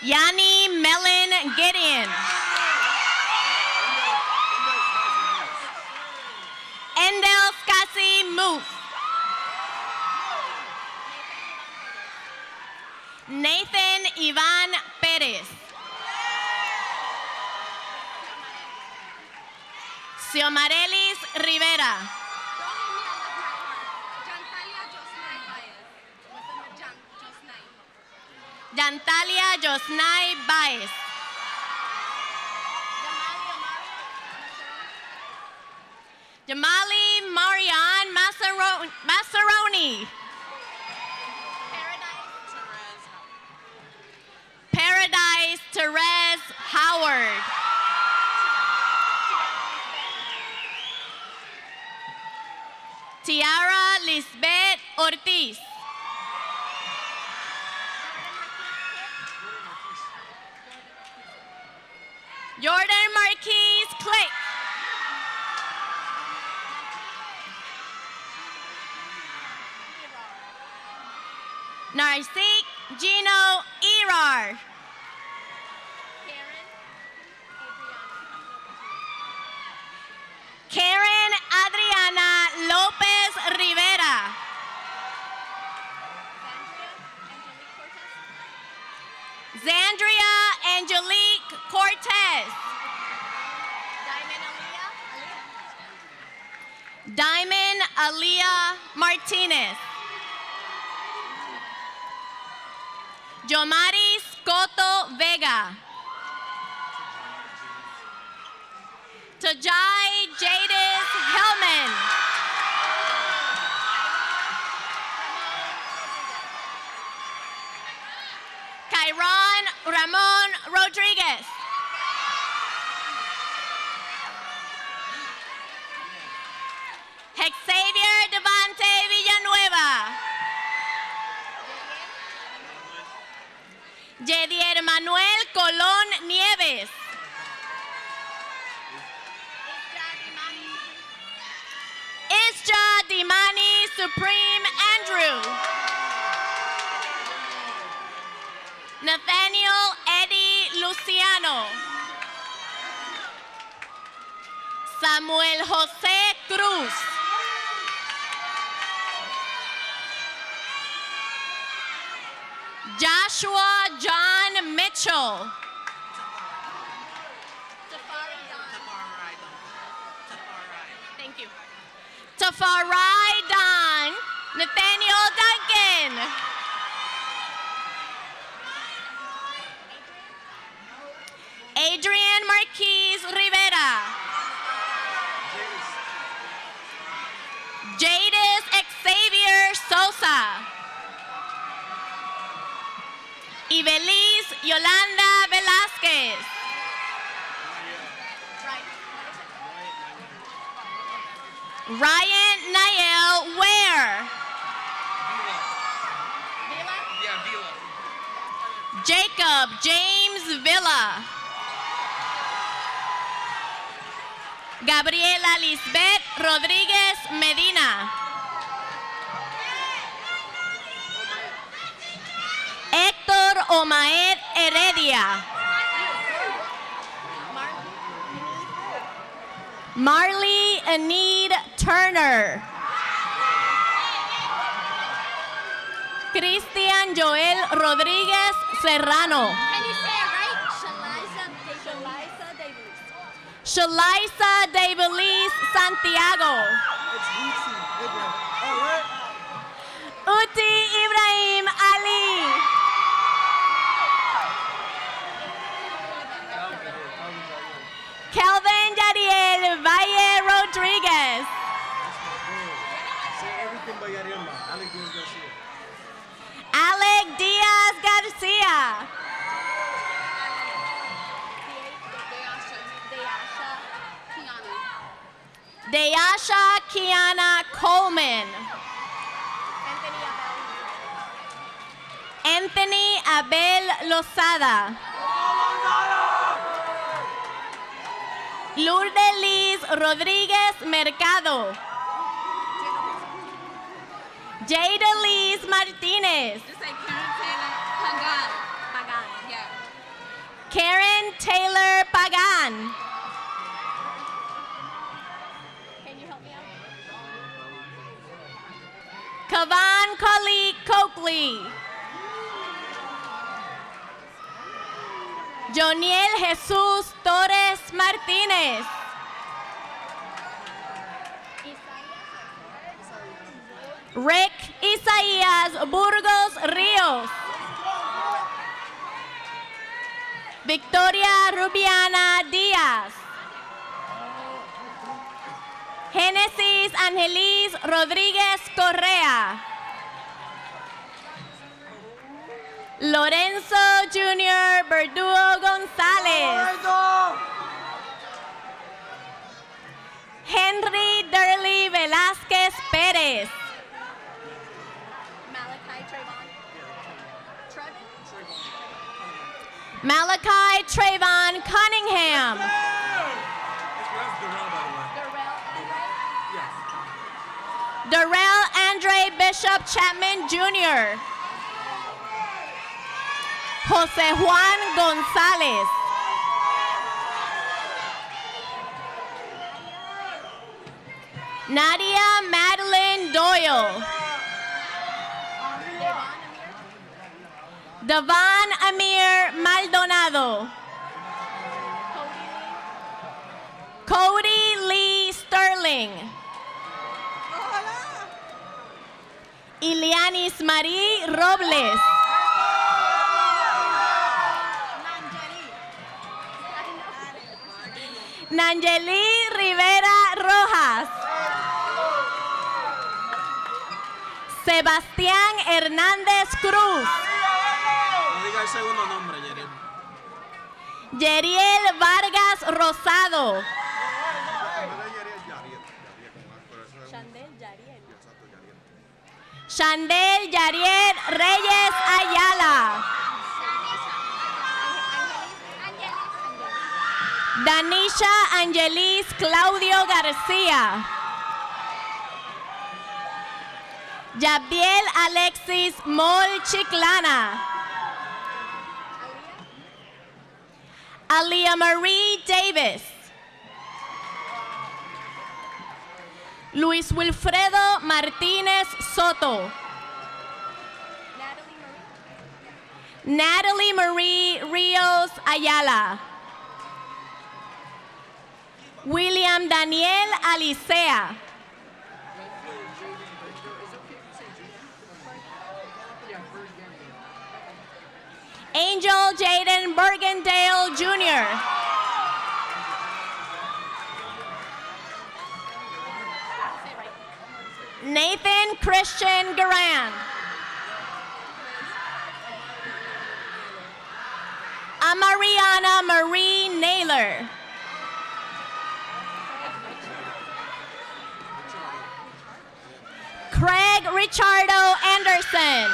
Yani Melon Gideon. Endel Scassi Moose. Nathan Ivan Perez. Xiomarelis Rivera. Yantalia Josnay Baez. Jamali Marian Massaroni. Paradise Therese Howard. Tiara Lisbeth Ortiz. Jordan Marquise Click. Narsik Gino Erar. Karen Adriana Lopez Rivera. Zandria Angelique Cortez. Diamond Aaliyah Martinez. Yomari Scotto Vega. Tajai Jadis Hellman. Kyron Ramon Rodriguez. Xavier Devante Villanueva. Yedier Manuel Colón Nieves. Isja Dimani Supreme Andrew. Nathaniel Eddie Luciano. Samuel José Cruz. Joshua John Mitchell. Thank you. Tafarai Don. Nathaniel Duncan. Adrian Marquise Rivera. Jadis Xavier Sosa. Ibelis Yolanda Velázquez. Ryan Nael Ware. Jacob James Villa. Gabriela Lisbeth Rodríguez Medina. Héctor Omaed Heredia. Marley Anid Turner. Cristian Joel Rodríguez Serrano. Can you say it right? Shaliza Davis. Shalaisa Develis Santiago. Uti Ibrahim Ali. Kelvin Yadiel Valle Rodriguez. Alec Diaz Garcia. Deyasha Kiana Coleman. Anthony Abel Lozada. Lourdes Liz Rodríguez Mercado. Jada Liz Martinez. Karen Taylor Pagan. Can you help me out? Kavan Kali Coakley. Joniel Jesus Torres Martinez. Rick Isaías Burgos Ríos. Victoria Rubiana Díaz. Genesis Angelis Rodríguez Correa. Lorenzo Jr. Verdugo González. Henry Durley Velázquez Pérez. Malachi Trayvon Cunningham. Darrell Andre Bishop Chapman Jr. Jose Juan González. Nadia Madeline Doyle. Devon Amir Maldonado. Cody Lee Sterling. Ilianis Marie Robles. Nangeli Rivera Rojas. Sebastián Hernández Cruz. No diga el segundo nombre, Yeriel. Yeriel Vargas Rosado. Chandel Yariel Reyes Ayala. Danisha Angelis Claudio García. Yabdiel Alexis Mol Chiclana. Alia Marie Davis. Luis Wilfredo Martínez Soto. Natalie Marie Rios Ayala. William Daniel Alicea. Angel Jaden Bergendale Jr. Nathan Christian Garan. Amariana Marie Naylor. Craig Richardo Anderson.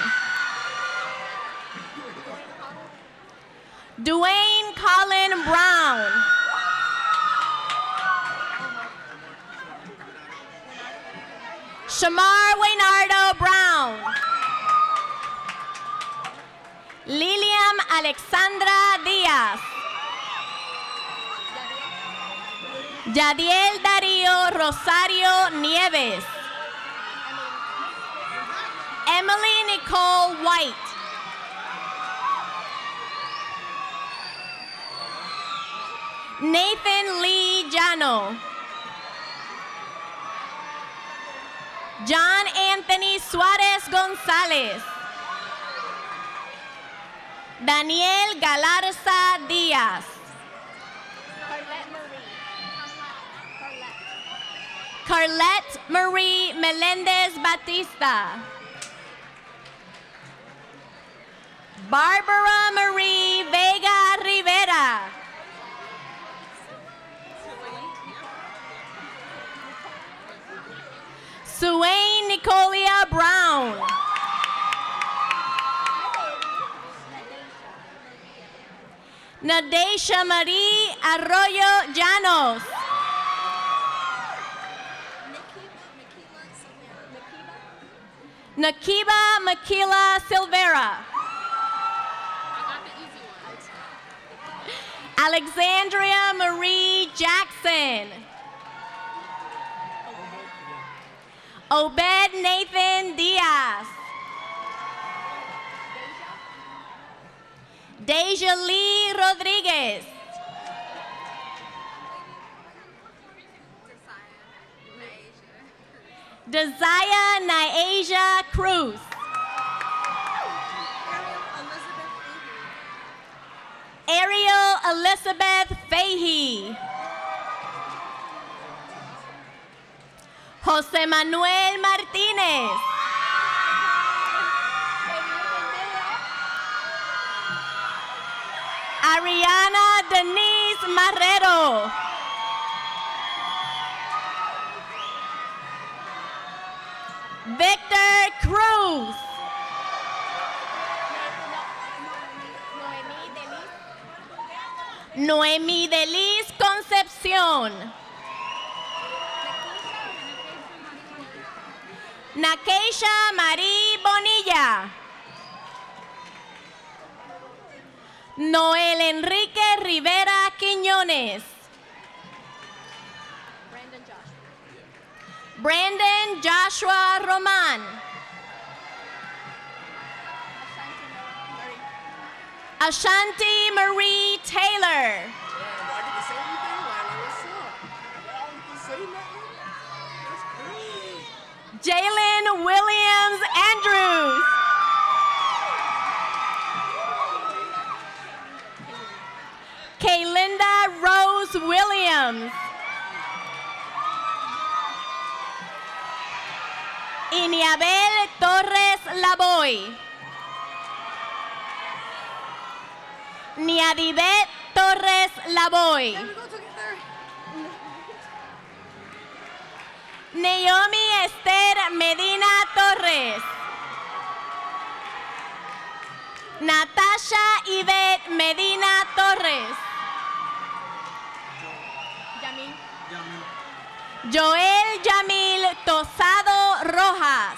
Dwayne Colin Brown. Shamar Waynardo Brown. Liliam Alexandra Díaz. Yadiel Darío Rosario Nieves. Emily Nicole White. Nathan Lee Llano. John Anthony Suarez González. Daniel Galarza Díaz. Carlette Marie Melendez Batista. Barbara Marie Vega Rivera. Suwain Nicolia Brown. Nadesha Marie Arroyo Llanos. Nakiba Makila Silvera. Alexandria Marie Jackson. Obed Nathan Diaz. Deja Lee Rodriguez. Desire Nyasia Cruz. Ariel Elizabeth Fahey. Jose Manuel Martinez. Ariana Denise Marrero. Victor Cruz. Noemí Delis Concepción. Nakeisha Marie Bonilla. Noel Enrique Rivera Quiñones. Brandon Joshua Roman. Ashanti Marie Taylor. Jalen Williams Andrews. Kaylinda Rose Williams. Iniabel Torres Lavoy. Niadibet Torres Lavoy. Naomi Esther Medina Torres. Natasha Yvette Medina Torres. Joel Yamil Tosado Rojas.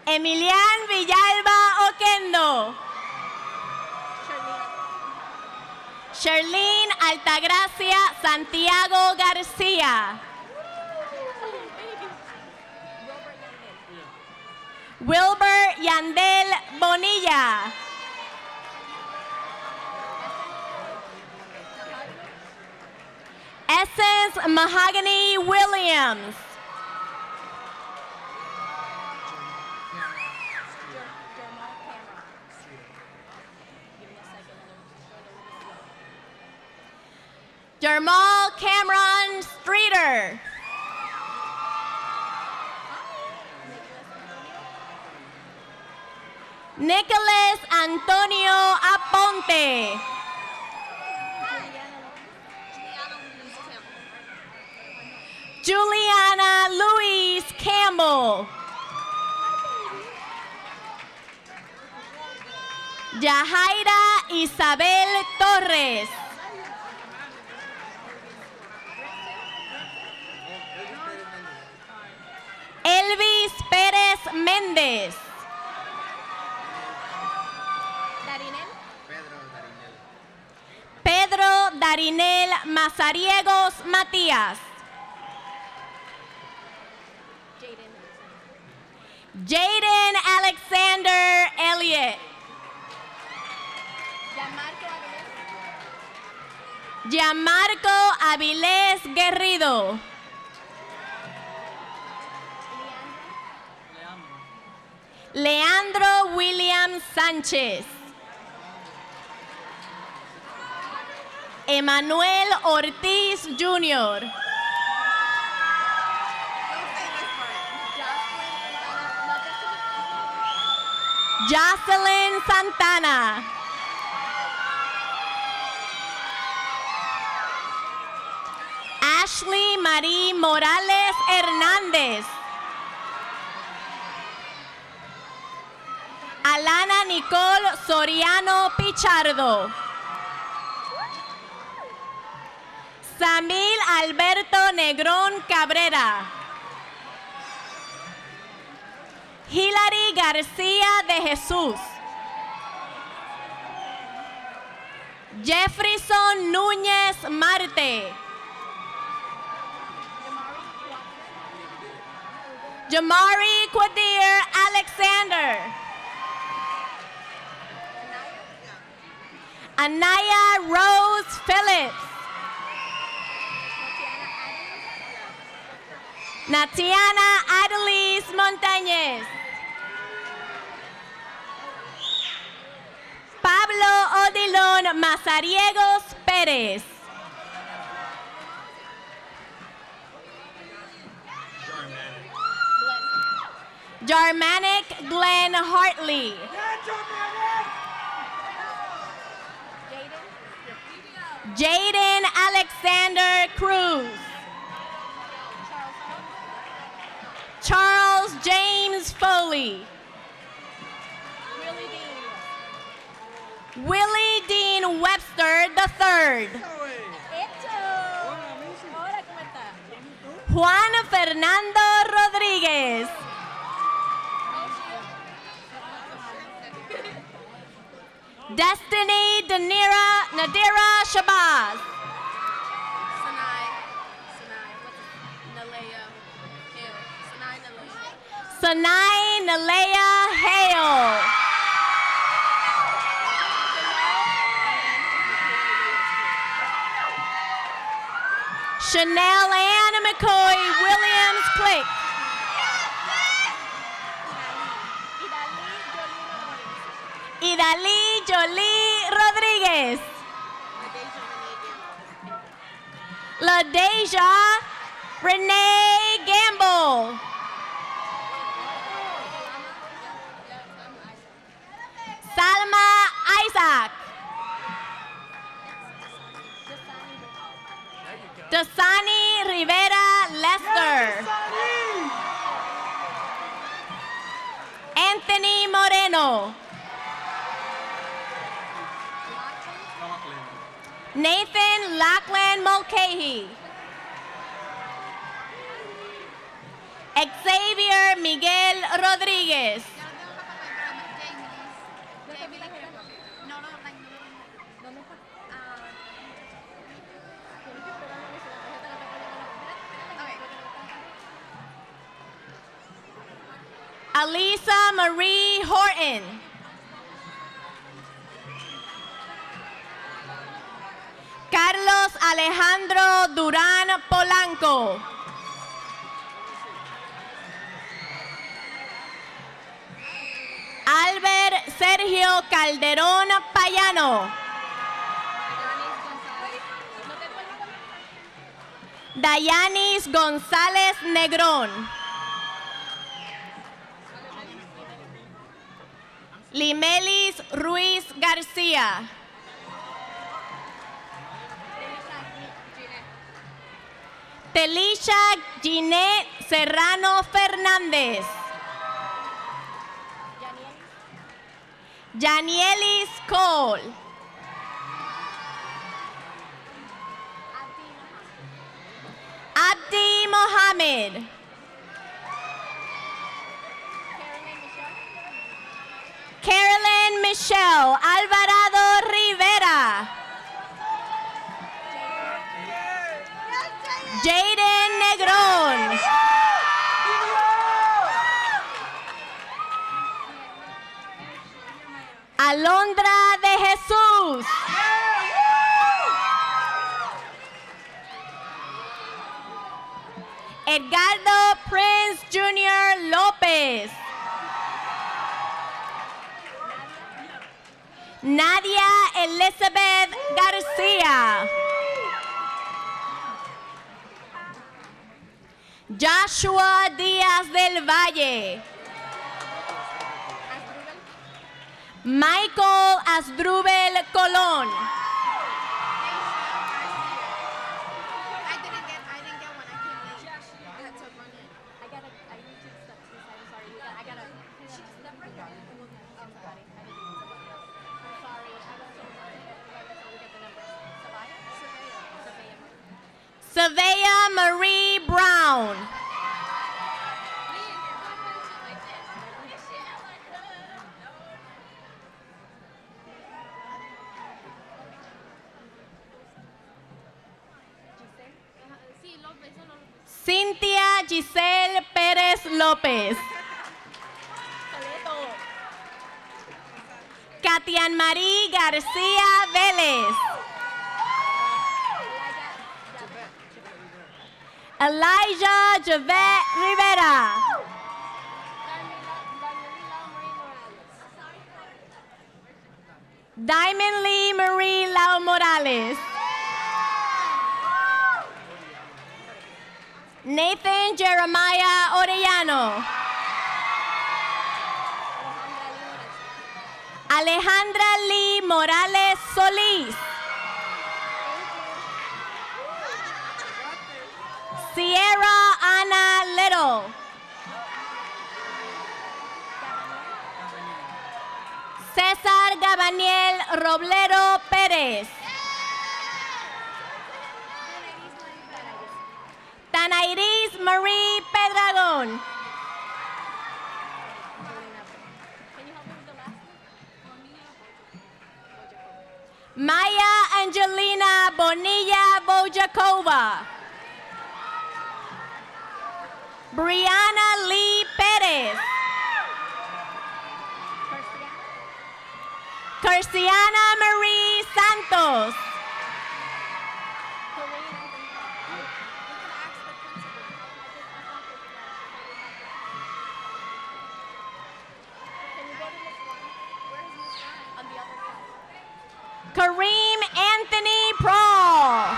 Emilian Villalba Oquendo. Sherlyn Altagracia Santiago García. Wilber Yandel Bonilla. Essence Mahogany Williams. Jamal Cameron Streeter. Nicholas Antonio Aponte. Juliana Louise Campbell. Yahaira Isabel Torres. Elvis Pérez Méndez. Pedro Darinel Mazariegos Matías. Jaden Alexander Elliott. Gianmarco Avilés Guerrido. Leandro William Sánchez. Emanuel Ortiz Jr. Jocelyn Santana. Ashley Marie Morales Hernández. Alana Nicole Soriano Pichardo. Samil Alberto Negrón Cabrera. Hilary García de Jesús. Jefferson Núñez Marte. Jamari Quadir Alexander. Anaya Rose Phillips. Natiana Adelise Montañez. Pablo Odilon Mazariegos Pérez. Jarmanic Glenn Hartley. Jaden Alexander Cruz. Charles James Foley. Willie Dean Webster III. Juan Fernando Rodríguez. Destiny Nadira Shabazz. Sanai Nalea Hale. Chanel Ann McCoy Williams Click. Idalí Jolie Rodríguez. LaDeja Renee Gamble. Salma Isaac. Dasani Rivera Lester. Anthony Moreno. Nathan Lachlan Mulcahy. Xavier Miguel Rodríguez. Alisa Marie Horton. Carlos Alejandro Durán Polanco. Albert Sergio Calderón Payano. Dayanis González Negrón. Limelis Ruiz García. Telisha Ginette Serrano Fernández. Janielis Cole. Abdi Mohammed. Carolyn Michelle Alvarado Rivera. Jaden Negrón. Alondra de Jesús. Edgardo Prince Jr. López. Nadia Elizabeth García. Joshua Díaz del Valle. Michael Asdrúbel Colón. Savea Marie Brown. Cynthia Giselle Pérez López. Katian Marie García Vélez. Elijah Javette Rivera. Diamond Lee Marie Lau Morales. Nathan Jeremiah Orellano. Alejandra Lee Morales Solís. Sierra Ana Little. César Gabaniel Roblero Pérez. Tanairis Marie Pedragón. Maya Angelina Bonilla Bojakova. Brianna Lee Pérez. Curciana Marie Santos. Kareem Anthony Prawl.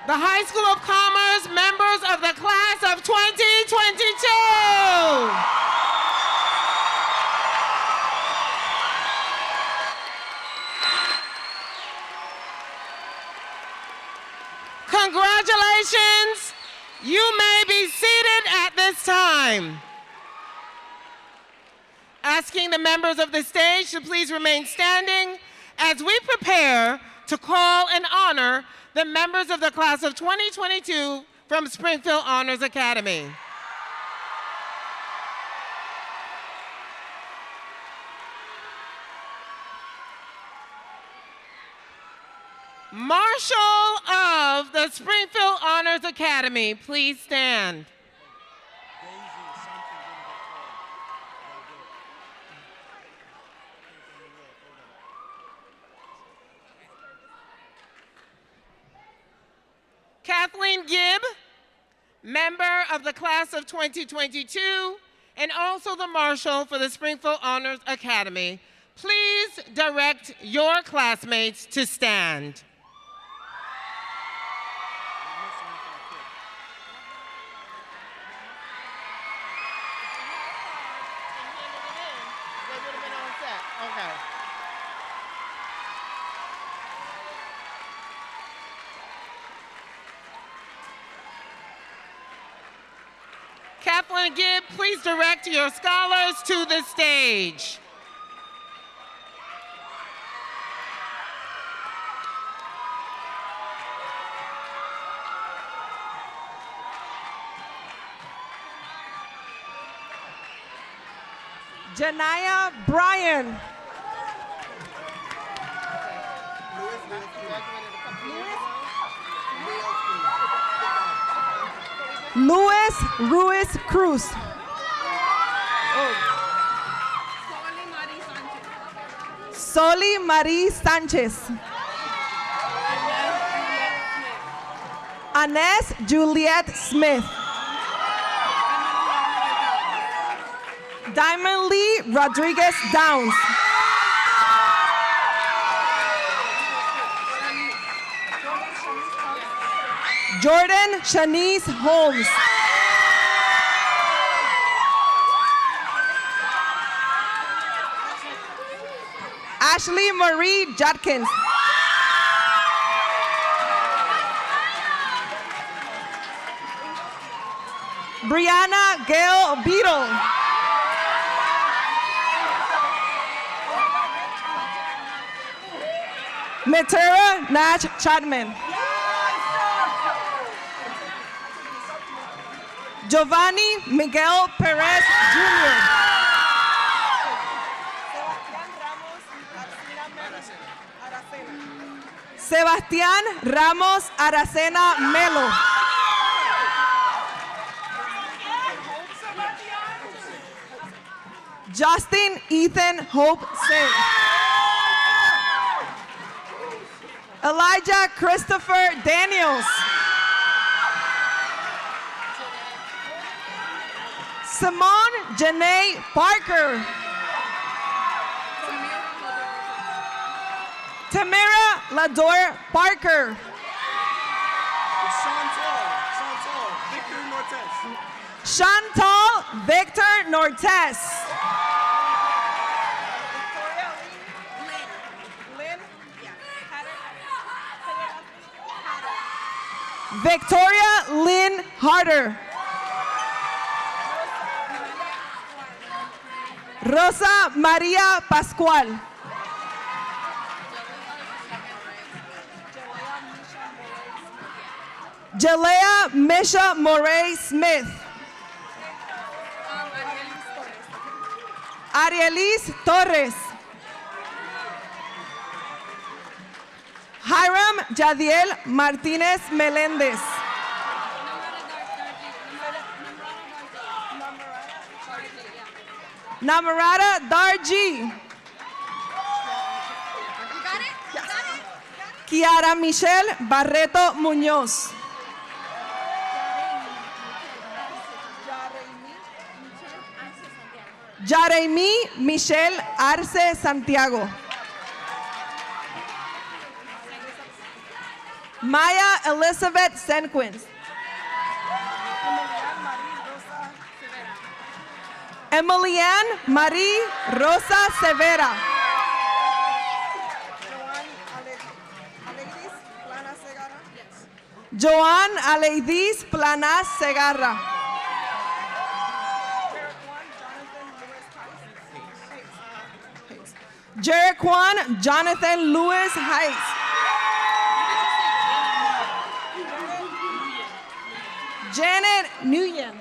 The High School of Commerce members of the class of 2022. Congratulations. You may be seated at this time. Asking the members of the stage to please remain standing as we prepare to call and honor the members of the class of 2022 from Springfield Honors Academy. Marshal of the Springfield Honors Academy, please stand. Kathleen Gibb, member of the class of 2022, and also the Marshal for the Springfield Honors Academy. Please direct your classmates to stand. Okay. Kathleen Gibb, please direct your scholars to the stage. Janaya Bryan. Luis Ruiz Cruz. Soli Marie Sanchez. Anés Juliet Smith. Diamond Lee Rodriguez Downs. Jordan Shanice Holmes. Ashley Marie Judkins. Brianna Gail Beadle. Matera Natch Chapman. Giovanni Miguel Perez Jr. Sebastián Ramos Aracena Melo. Justin Ethan Hope Singh. Elijah Christopher Daniels. Simone Janae Parker. Tamara Lador Parker. Chantal Victor Nortes. Victoria Lynn Harder. Rosa Maria Pascual. Jalea Misha Moray Smith. Arielis Torres. Hiram Jadiel Martinez Melendez. Namarada Darji. Kiara Michelle Barreto Muñoz. Jaremi Michelle Arce Santiago. Maya Elizabeth Senquins. Emilienne Marie Rosa Severa. Joan Aleidis Planas Segarra. Jeriquan Jonathan Lewis Heights. Janet Nguyen.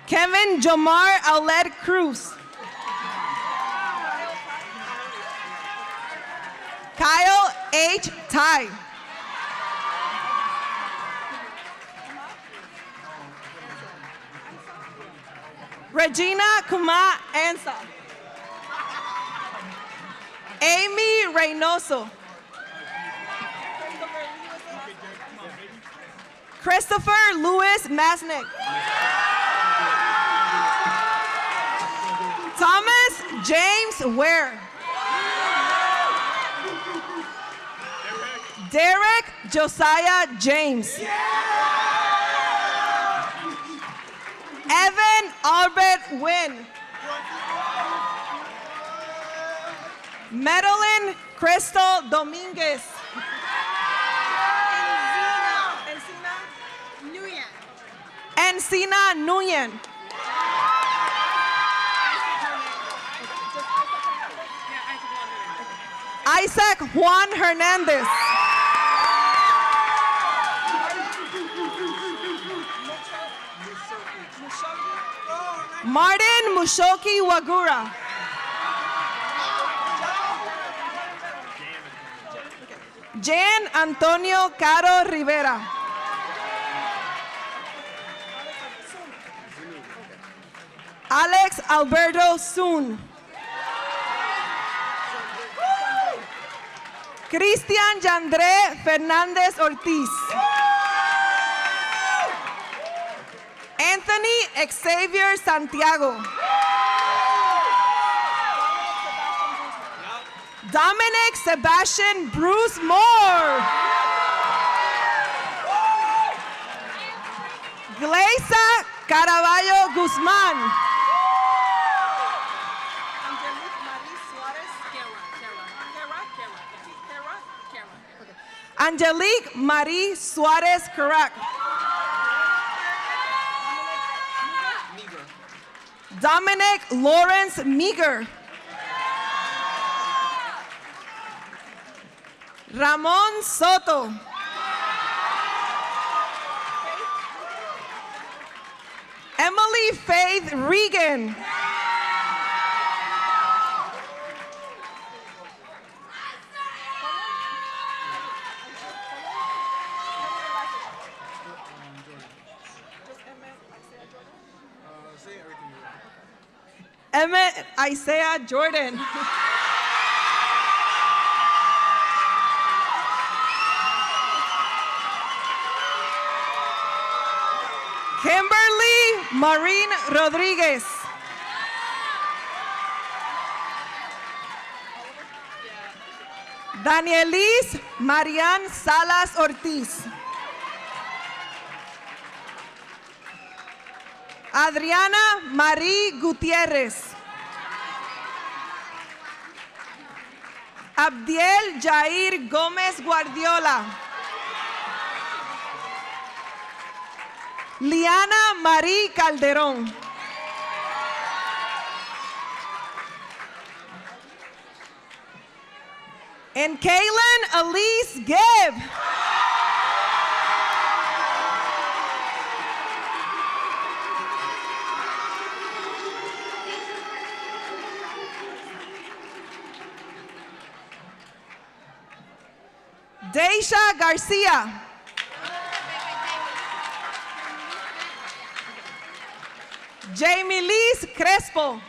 Kevin Jomar Aled Cruz. Kyle H. Tai. Regina Kuma Ansa. Amy Reynoso. Christopher Lewis Masnick. Thomas James Ware. Derek Josiah James. Evan Albert Wynn. Madeline Crystal Dominguez. Encina Nguyen. Isaac Juan Hernandez. Martin Mushoki Wagura. Jan Antonio Caro Rivera. Alex Alberto Sun. Cristian Yandré Fernández Ortiz. Anthony Xavier Santiago. Dominic Sebastian Bruce Moore. Gleisa Caraballo Guzman. Angelique Marie Suarez Carac. Dominic Lawrence Meager. Ramon Soto. Emily Faith Regan. Emmett Isaiah Jordan. Kimberly Maureen Rodriguez. Danielis Marian Salas Ortiz. Adriana Marie Gutierrez. Abdiel Jair Gómez Guardiola. Liana Marie Calderón. And Kaylin Elise Gibb. Deisha Garcia. Jamie Liz Crespo.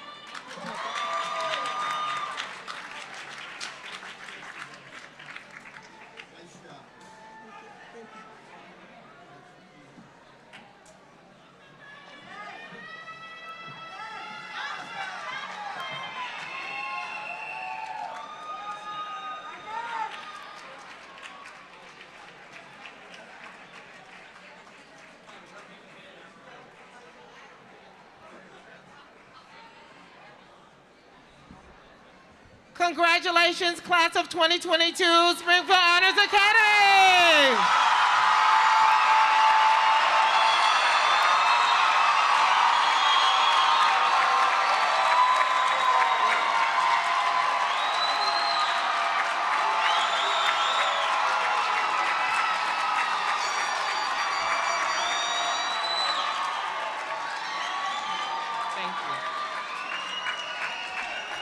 Congratulations, class of 2022, Springfield Honors Academy!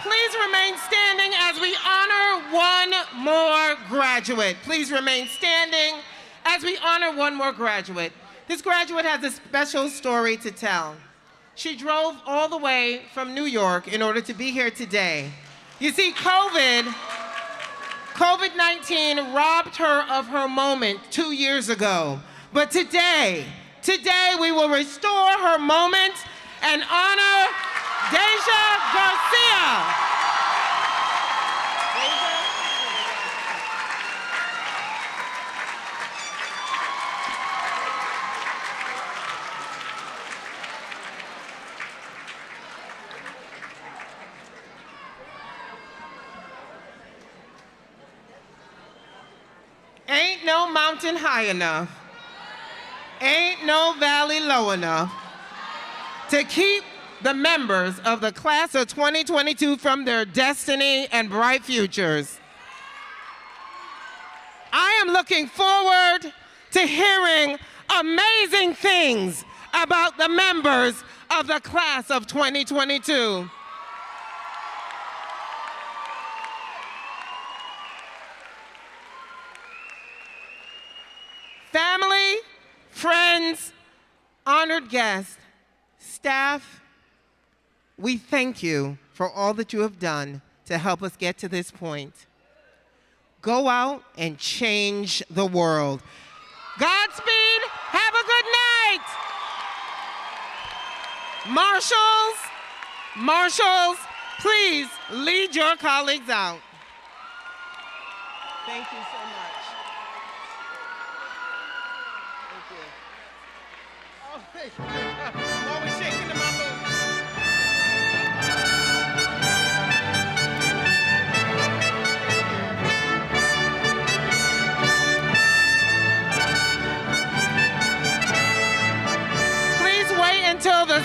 Please remain standing as we honor one more graduate. Please remain standing as we honor one more graduate. This graduate has a special story to tell. She drove all the way from New York in order to be here today. You see, COVID-19 robbed her of her moment 2 years ago. But today we will restore her moment and honor Deja Garcia. Ain't no mountain high enough, ain't no valley low enough to keep the members of the class of 2022 from their destiny and bright futures. I am looking forward to hearing amazing things about the members of the class of 2022. Family, friends, honored guests, staff, we thank you for all that you have done to help us get to this point. Go out and change the world. Godspeed, have a good night. Marshals, please lead your colleagues out. Thank you so much. Thank you. I'm always shaking in my boots. Please wait until the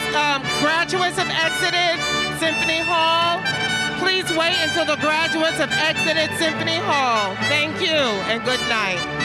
graduates have exited Symphony Hall. Please wait until the graduates have exited Symphony Hall. Thank you and good night.